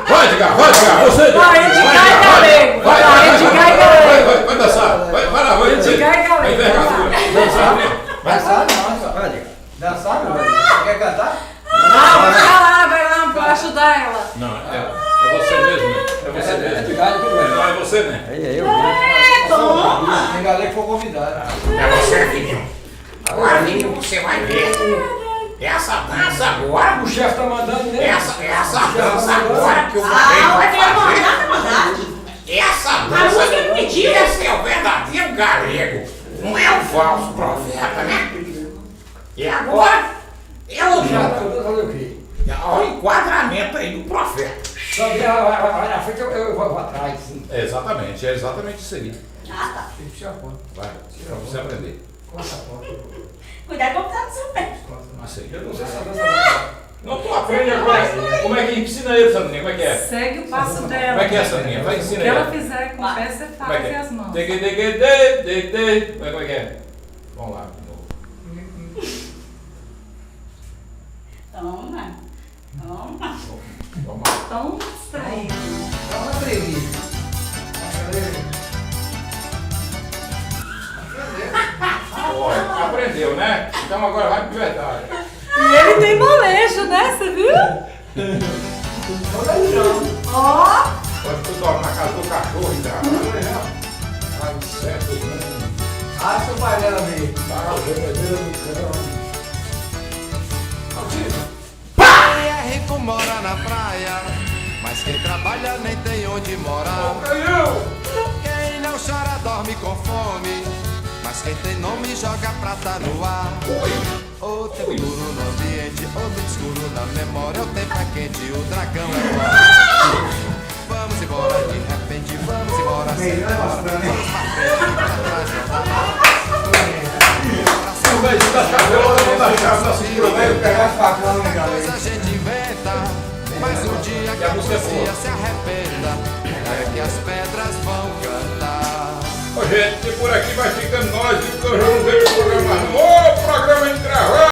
Vai, Edgar, vai, Edgar. Você, Edgar. Vai, Edgar e galego. Vai, Edgar e galego. vai dançar. Vai lá, vai. Edgar e galego. Vai envergadura. Dançar, né? Dançar não, vai, Edgar. Dançar não. Quer cantar? Não, vai lá pra ajudar ela. Não, é você mesmo, né? É você mesmo. Edgar, Não, é você, né? é eu. Tem galera que for convidado. É você, filhinho. Agora, filhinho, você vai ver. Essa dança agora. O chefe tá mandando, né? Essa dança agora que o Gabriel vai fazer. Essa dança. Esse é o verdadeiro galego. Não é o falso profeta, né? E agora, eu já. Fazer o quê? Olha o enquadramento aí do profeta. Só que vai na frente, eu vou atrás. É exatamente isso aí. Ah, tá. Vai, pra você aprender. Cuidado com o que tá no seu pé. Isso aí. Eu não sei se essa dança. Não, tu aprende agora. Como é que ensina ele, Sandrinha? Como é que é? Segue o passo dela. Como é que é, Sandrinha? Vai ensinar O que ela ele. fizer com o pé, você Como é que faz e é? as mãos. Como é que é? Vamos lá, de novo. Toma. Vamos lá. Tão distraído. Então não acredito. Olha, aprendeu, né? Então agora vai de verdade. E ele tem molejo, né? Você viu? Ó! Pode tu dorme na casa do cachorro, então. Ai, certo, Acha o pai dela mesmo. Quem é rico mora na praia, mas quem trabalha nem tem onde morar. Quem não chora dorme com fome, mas quem tem nome joga prata no ar. O tempo duro no ambiente, o tempo escuro na memória. O tempo é quente, o dragão é forte. Vamos embora de repente, vamos embora sem demora. Vamos pra frente, pra trás não dá mais. Vai,